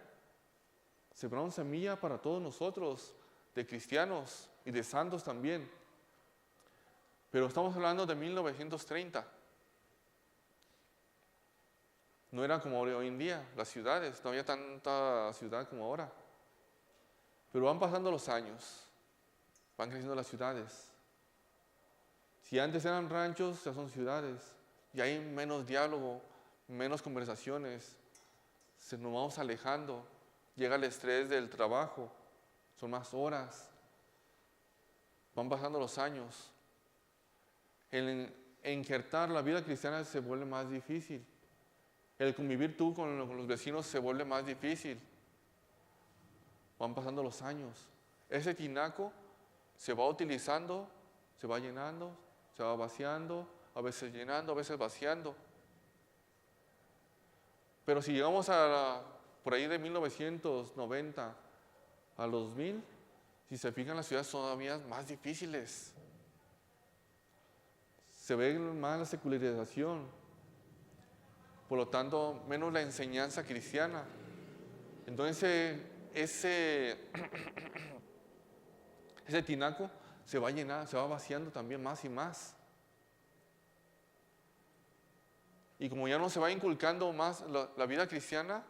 para todos nosotros, de cristianos y de santos también. Pero estamos hablando de 1930. No era como hoy en día, las ciudades, no había tanta ciudad como ahora. Pero van pasando los años, van creciendo las ciudades. Si antes eran ranchos, ya son ciudades. Y hay menos diálogo, menos conversaciones. Nos vamos alejando. Llega el estrés del trabajo. Son más horas. Van pasando los años. El injertar la vida cristiana se vuelve más difícil. El convivir tú con los vecinos se vuelve más difícil. Van pasando los años. Ese tinaco se va utilizando, se va llenando, se va vaciando, a veces llenando, a veces vaciando. Pero si llegamos por ahí de 1990 a los 2000, si se fijan, las ciudades son todavía más difíciles. Se ve más la secularización. Por lo tanto, menos la enseñanza cristiana. Entonces, ese tinaco se va llenando, se va vaciando también más y más. Y como ya no se va inculcando más la vida cristiana,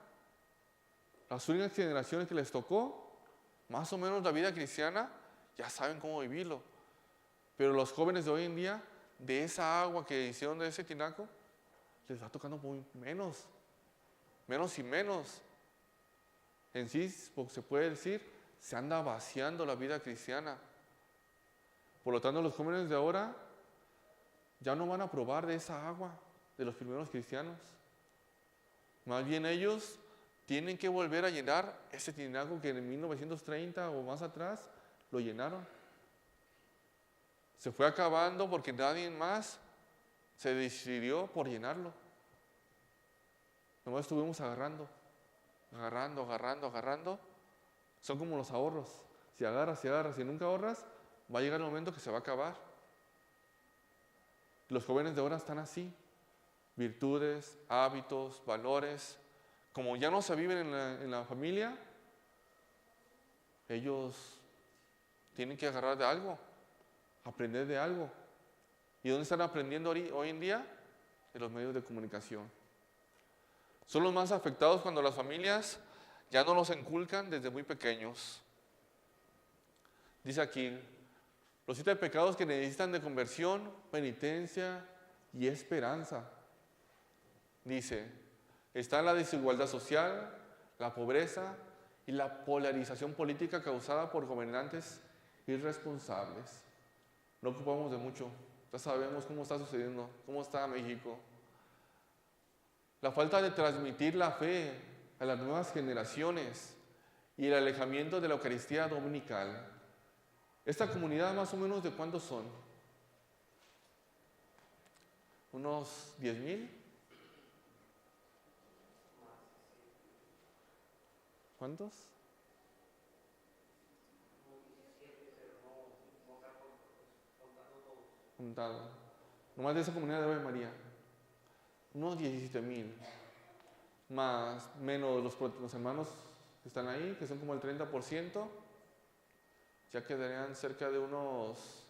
las únicas generaciones que les tocó, más o menos la vida cristiana, ya saben cómo vivirlo. Pero los jóvenes de hoy en día, de esa agua que hicieron de ese tinaco, les va tocando muy menos y menos. En sí, se puede decir, se anda vaciando la vida cristiana. Por lo tanto, los jóvenes de ahora ya no van a probar de esa agua de los primeros cristianos. Más bien ellos tienen que volver a llenar ese tinaco que en 1930 o más atrás lo llenaron. Se fue acabando porque nadie más se decidió por llenarlo. Nomás estuvimos agarrando. Son como los ahorros. Si agarras, si nunca ahorras, va a llegar el momento que se va a acabar. Los jóvenes de ahora están así. Virtudes, hábitos, valores. Como ya no se viven en la familia, ellos tienen que agarrar de algo, aprender de algo. ¿Y dónde están aprendiendo hoy en día? En los medios de comunicación. Son los más afectados cuando las familias ya no los inculcan desde muy pequeños. Dice aquí, los 7 pecados que necesitan de conversión, penitencia y esperanza. Dice, está la desigualdad social, la pobreza y la polarización política causada por gobernantes irresponsables. No ocupamos de mucho, ya sabemos cómo está sucediendo, cómo está México. La falta de transmitir la fe a las nuevas generaciones y el alejamiento de la Eucaristía dominical. ¿Esta comunidad más o menos de cuántos son? ¿Unos 10,000? ¿Cuántos? Contado. Nomás de esa comunidad de Ave María. Unos 17,000. Menos los hermanos que están ahí, que son como el 30%, ya quedarían cerca de unos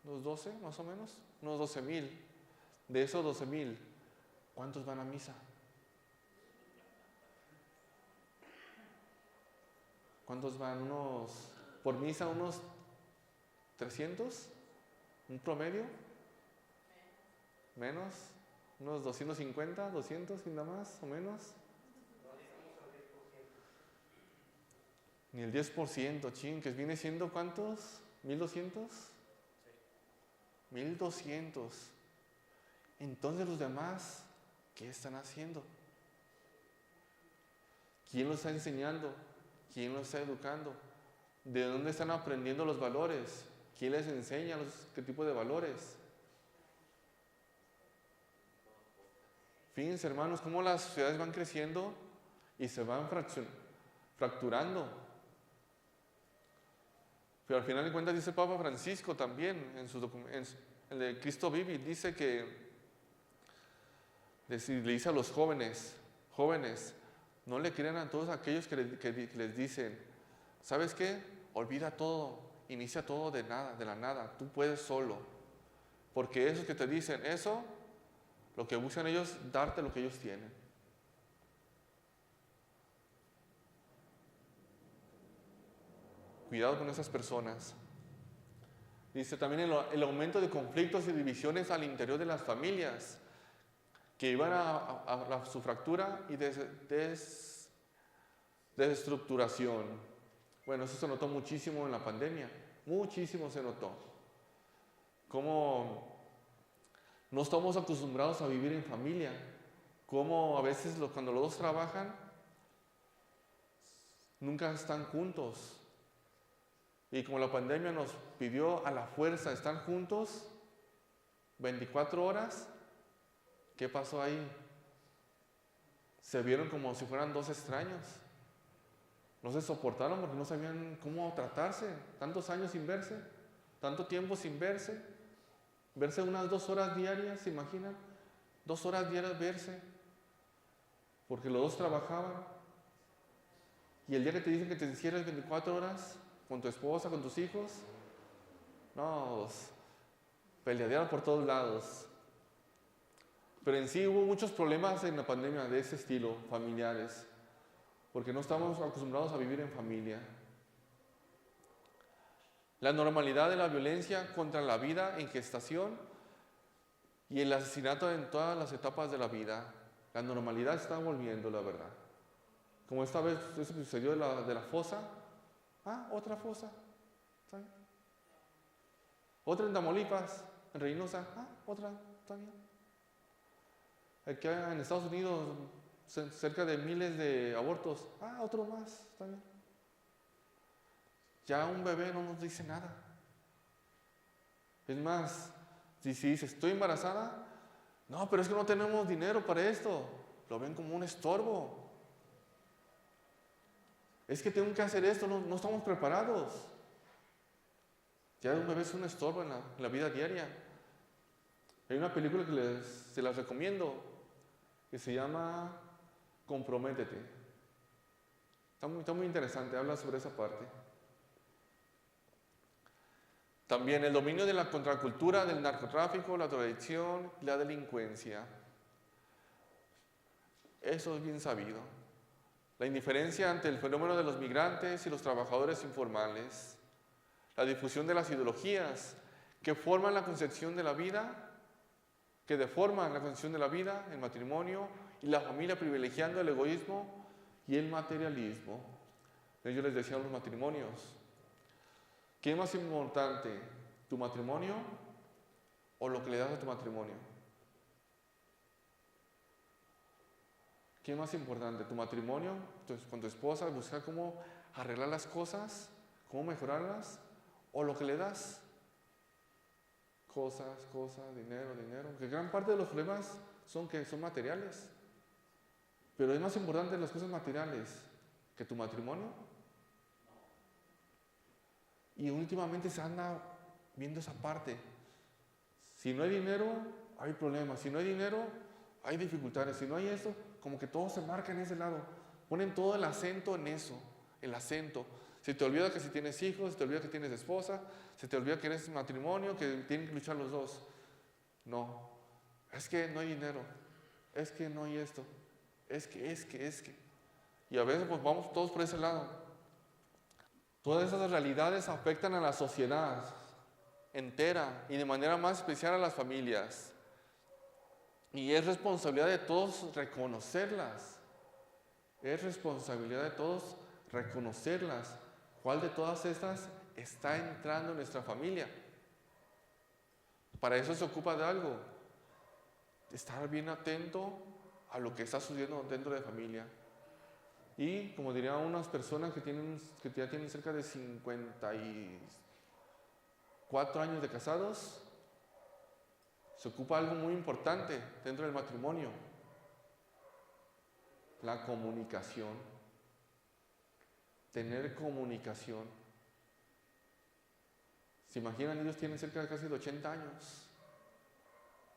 12, más o menos, unos 12,000. De esos 12,000, ¿cuántos van a misa? ¿Cuántos van? Por misa, unos 300, un promedio, menos, unos 250, 200, nada más o menos. Ni el 10%, que viene siendo ¿cuántos? ¿1,200? 1,200. Entonces los demás, ¿qué están haciendo? ¿Quién los está enseñando? ¿Quién los está educando? ¿De dónde están aprendiendo los valores? ¿Quién les enseña qué tipo de valores? Fíjense, hermanos, cómo las sociedades van creciendo y se van fracturando. Pero al final de cuentas dice el Papa Francisco también, en el de Cristo Vivi, dice que le dice a los jóvenes, no le crean a todos aquellos que les dicen, ¿sabes qué? Olvida todo, inicia todo de la nada, tú puedes solo. Porque esos que te dicen eso, lo que buscan ellos es darte lo que ellos tienen. Cuidado con esas personas. Dice también el aumento de conflictos y divisiones al interior de las familias que iban a su fractura y desestructuración. Bueno, eso se notó muchísimo en la pandemia, muchísimo se notó. Cómo no estamos acostumbrados a vivir en familia, cómo a veces cuando los dos trabajan, nunca están juntos. Y como la pandemia nos pidió a la fuerza estar juntos 24 horas, ¿qué pasó ahí? Se vieron como si fueran dos extraños. No se soportaron porque no sabían cómo tratarse. Tantos años sin verse, tanto tiempo sin verse. Verse unas 2 horas diarias, ¿se imaginan? 2 horas diarias verse. Porque los dos trabajaban. Y el día que te dicen que te encierres 24 horas con tu esposa, con tus hijos, no, peleadearon por todos lados. Pero en sí hubo muchos problemas en la pandemia de ese estilo, familiares, porque no estamos acostumbrados a vivir en familia. La normalidad de la violencia contra la vida en gestación y el asesinato en todas las etapas de la vida. La normalidad está volviendo, la verdad. Como esta vez eso sucedió de la fosa. Otra fosa. ¿Está bien? Otra en Tamaulipas, en Reynosa. Otra, está bien. Aquí en Estados Unidos, cerca de miles de abortos. Otro más, está bien. Ya un bebé no nos dice nada. Es más, si dice, estoy embarazada, no, pero es que no tenemos dinero para esto. Lo ven como un estorbo. Es que tengo que hacer esto, no estamos preparados. Ya un bebé es un estorbo en la vida diaria. Hay una película que se las recomiendo, que se llama Comprométete. Está muy interesante, habla sobre esa parte. También el dominio de la contracultura, del narcotráfico, la drogadicción y la delincuencia. Eso es bien sabido. La indiferencia ante el fenómeno de los migrantes y los trabajadores informales. La difusión de las ideologías que deforman la concepción de la vida, el matrimonio y la familia, privilegiando el egoísmo y el materialismo. Yo les decía a los matrimonios, ¿qué es más importante, tu matrimonio o lo que le das a tu matrimonio? ¿Qué es más importante, tu matrimonio, con tu esposa, buscar cómo arreglar las cosas, cómo mejorarlas, o lo que le das? Cosas, dinero. Que gran parte de los problemas son materiales. Pero es más importante las cosas materiales que tu matrimonio. Y últimamente se anda viendo esa parte. Si no hay dinero, hay problemas. Si no hay dinero, hay dificultades. Si no hay eso, como que todo se marca en ese lado. Ponen todo el acento en eso, el acento. Se te olvida que si tienes hijos, se te olvida que tienes esposa, se te olvida que eres matrimonio, que tienen que luchar los dos. No, es que no hay dinero, es que no hay esto, es que. Y a veces pues vamos todos por ese lado. Todas esas realidades afectan a la sociedad entera y de manera más especial a las familias. Y es responsabilidad de todos reconocerlas. Es responsabilidad de todos reconocerlas. ¿Cuál de todas estas está entrando en nuestra familia? Para eso se ocupa de algo. Estar bien atento a lo que está sucediendo dentro de la familia. Y como dirían unas personas que ya tienen cerca de 54 años de casados, se ocupa algo muy importante dentro del matrimonio: la comunicación. Tener comunicación. ¿Se imaginan? Ellos tienen cerca de casi de 80 años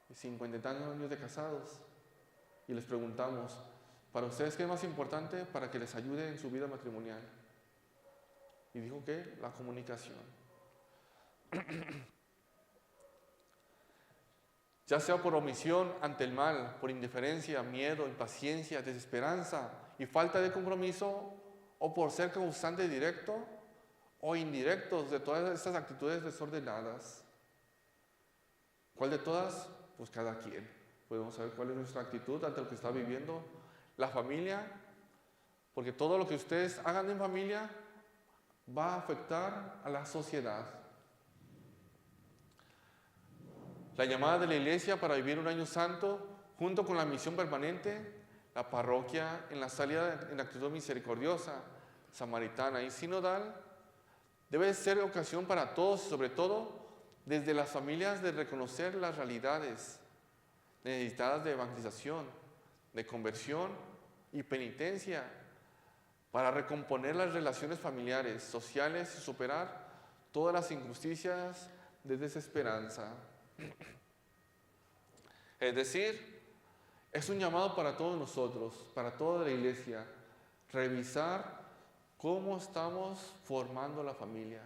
y 50 y tantos años de casados, y les preguntamos, ¿para ustedes qué es más importante para que les ayude en su vida matrimonial? Y dijo que la comunicación. Ya sea por omisión ante el mal, por indiferencia, miedo, impaciencia, desesperanza y falta de compromiso, o por ser causante directo o indirectos de todas estas actitudes desordenadas. ¿Cuál de todas? Pues cada quien. Podemos saber cuál es nuestra actitud ante lo que está viviendo la familia, porque todo lo que ustedes hagan en familia va a afectar a la sociedad. La llamada de la iglesia para vivir un año santo, junto con la misión permanente, la parroquia en la salida en actitud misericordiosa, samaritana y sinodal, debe ser ocasión para todos y sobre todo desde las familias de reconocer las realidades necesitadas de evangelización, de conversión y penitencia para recomponer las relaciones familiares, sociales y superar todas las injusticias de desesperanza. Es decir, es un llamado para todos nosotros, para toda la iglesia, revisar cómo estamos formando la familia.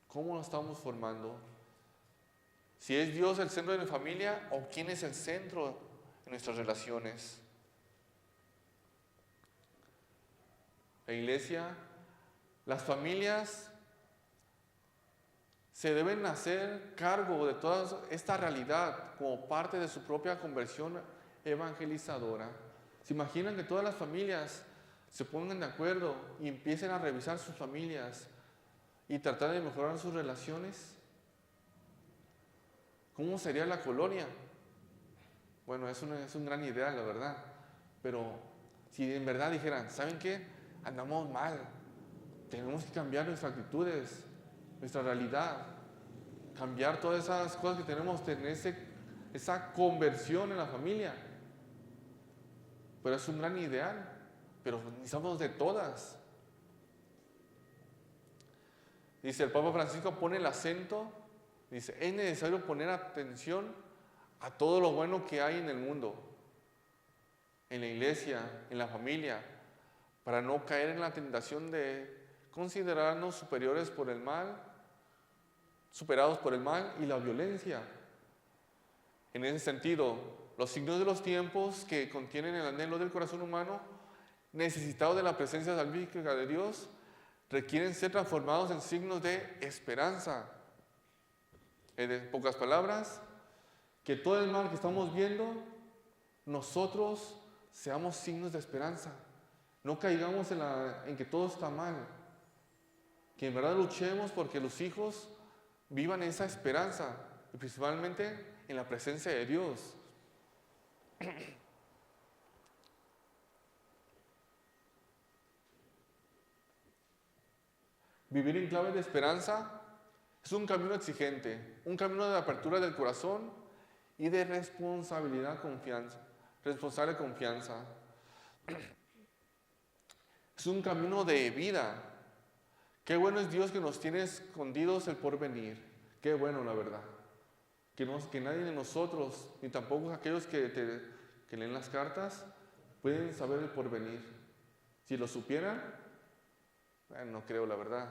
¿Cómo lo estamos formando? Si es Dios el centro de la familia o quién es el centro de nuestras relaciones. La iglesia, las familias se deben hacer cargo de toda esta realidad como parte de su propia conversión evangelizadora. ¿Se imaginan que todas las familias se pongan de acuerdo y empiecen a revisar sus familias y tratar de mejorar sus relaciones? ¿Cómo sería la colonia? Bueno, es un gran ideal, la verdad. Pero si en verdad dijeran, ¿saben qué? Andamos mal. Tenemos que cambiar nuestras actitudes, nuestra realidad. Cambiar todas esas cosas que tenemos, tener esa conversión en la familia. Pero es un gran ideal. Pero necesitamos de todas. Dice, el Papa Francisco pone el acento, dice, es necesario poner atención a todo lo bueno que hay en el mundo, en la iglesia, en la familia, para no caer en la tentación de considerarnos superiores por el mal, superados por el mal y la violencia. En ese sentido, los signos de los tiempos que contienen el anhelo del corazón humano, necesitado de la presencia salvífica de Dios, requieren ser transformados en signos de esperanza. En pocas palabras, que todo el mal que estamos viendo, nosotros seamos signos de esperanza. No caigamos en que todo está mal. Que en verdad luchemos porque los hijos vivan esa esperanza, y principalmente en la presencia de Dios. Vivir en clave de esperanza es un camino exigente, un camino de apertura del corazón y de responsable confianza. Es un camino de vida. Qué bueno es Dios que nos tiene escondidos el porvenir. Qué bueno, la verdad. Que nadie de nosotros, ni tampoco aquellos que leen las cartas, pueden saber el porvenir. Si lo supieran, no creo, la verdad.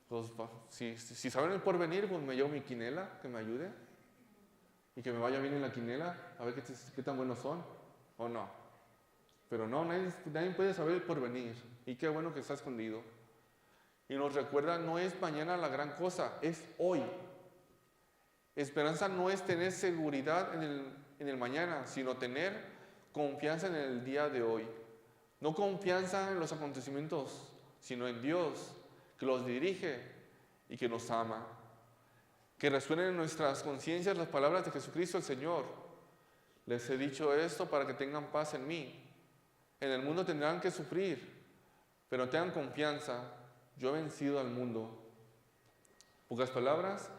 Pues, si saben el porvenir, pues me llevo mi quinela, que me ayude. Y que me vaya bien en la quinela, a ver qué tan buenos son, o no. Pero no, nadie puede saber el porvenir. Y qué bueno que está escondido. Y nos recuerda, no es mañana la gran cosa, es hoy. Esperanza no es tener seguridad en el mañana, sino tener confianza en el día de hoy. No confianza en los acontecimientos, sino en Dios, que los dirige y que nos ama. Que resuenen en nuestras conciencias las palabras de Jesucristo el Señor. Les he dicho esto para que tengan paz en mí. En el mundo tendrán que sufrir, pero tengan confianza, yo he vencido al mundo. Pocas palabras,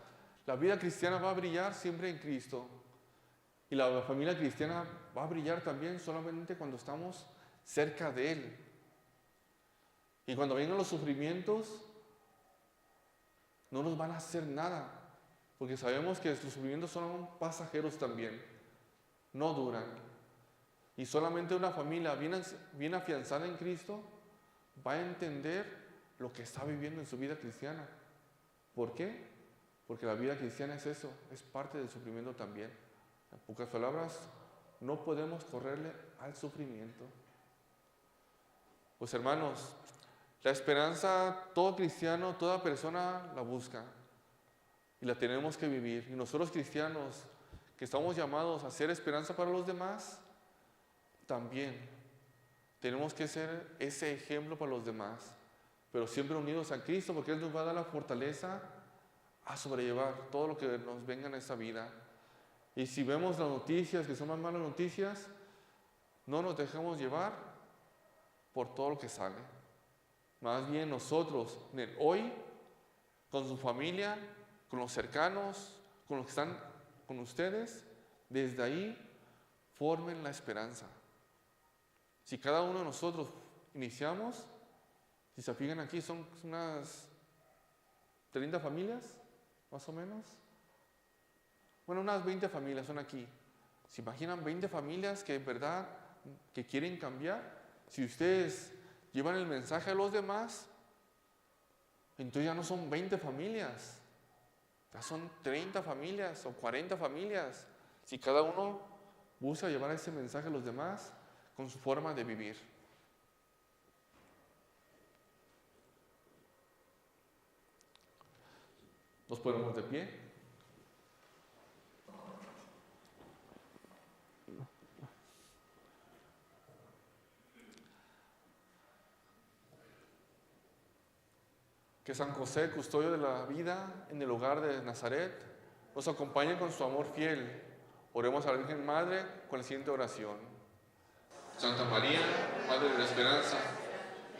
la vida cristiana va a brillar siempre en Cristo. Y la familia cristiana va a brillar también solamente cuando estamos cerca de Él. Y cuando vengan los sufrimientos, no nos van a hacer nada, porque sabemos que los sufrimientos son pasajeros también, no duran. Y solamente una familia bien afianzada en Cristo va a entender lo que está viviendo en su vida cristiana. ¿Por qué? Porque la vida cristiana es eso, es parte del sufrimiento también. En pocas palabras, no podemos correrle al sufrimiento. Pues hermanos, La esperanza, todo cristiano, toda persona la busca y la tenemos que vivir. Y nosotros cristianos, que estamos llamados a ser esperanza para los demás, también tenemos que ser ese ejemplo para los demás, pero siempre unidos a Cristo, porque Él nos va a dar la fortaleza a sobrellevar todo lo que nos venga en esta vida. Y si vemos las noticias, que son más malas noticias, no nos dejemos llevar por todo lo que sale. Más bien nosotros, en el hoy, con su familia, con los cercanos, con los que están con ustedes, desde ahí formen la esperanza. Si cada uno de nosotros iniciamos, si se fijan aquí, son unas 30 familias, más o menos. Bueno, unas 20 familias son aquí. ¿Se imaginan 20 familias que en verdad que quieren cambiar? Si ustedes llevan el mensaje a los demás, entonces ya no son 20 familias, ya son 30 familias o 40 familias. Si cada uno busca llevar ese mensaje a los demás con su forma de vivir. Nos ponemos de pie. Que San José, custodio de la vida en el hogar de Nazaret, nos acompañe con su amor fiel. Oremos a la Virgen Madre con la siguiente oración. Santa María, Madre de la Esperanza,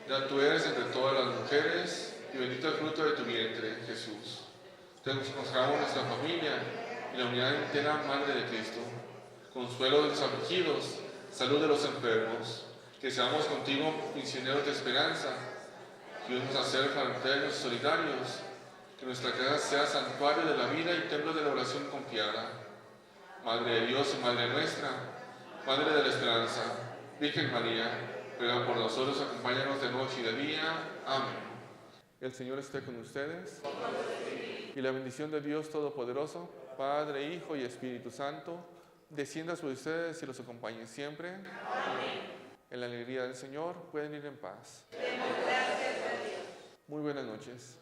ya tú eres entre todas las mujeres y bendito el fruto de tu vientre, Jesús. Te consagramos nuestra familia y la unidad entera, Madre de Cristo. Consuelo de los afligidos, salud de los enfermos, que seamos contigo misioneros de esperanza. Ayúdanos a ser fraternos y solidarios, que nuestra casa sea santuario de la vida y templo de la oración confiada. Madre de Dios y Madre nuestra, Madre de la Esperanza, Virgen María, ruega por nosotros, acompáñanos de noche y de día. Amén. El Señor esté con ustedes. Y la bendición de Dios Todopoderoso, Padre, Hijo y Espíritu Santo, descienda sobre ustedes y los acompañe siempre. Amén. En la alegría del Señor pueden ir en paz. Muy buenas noches.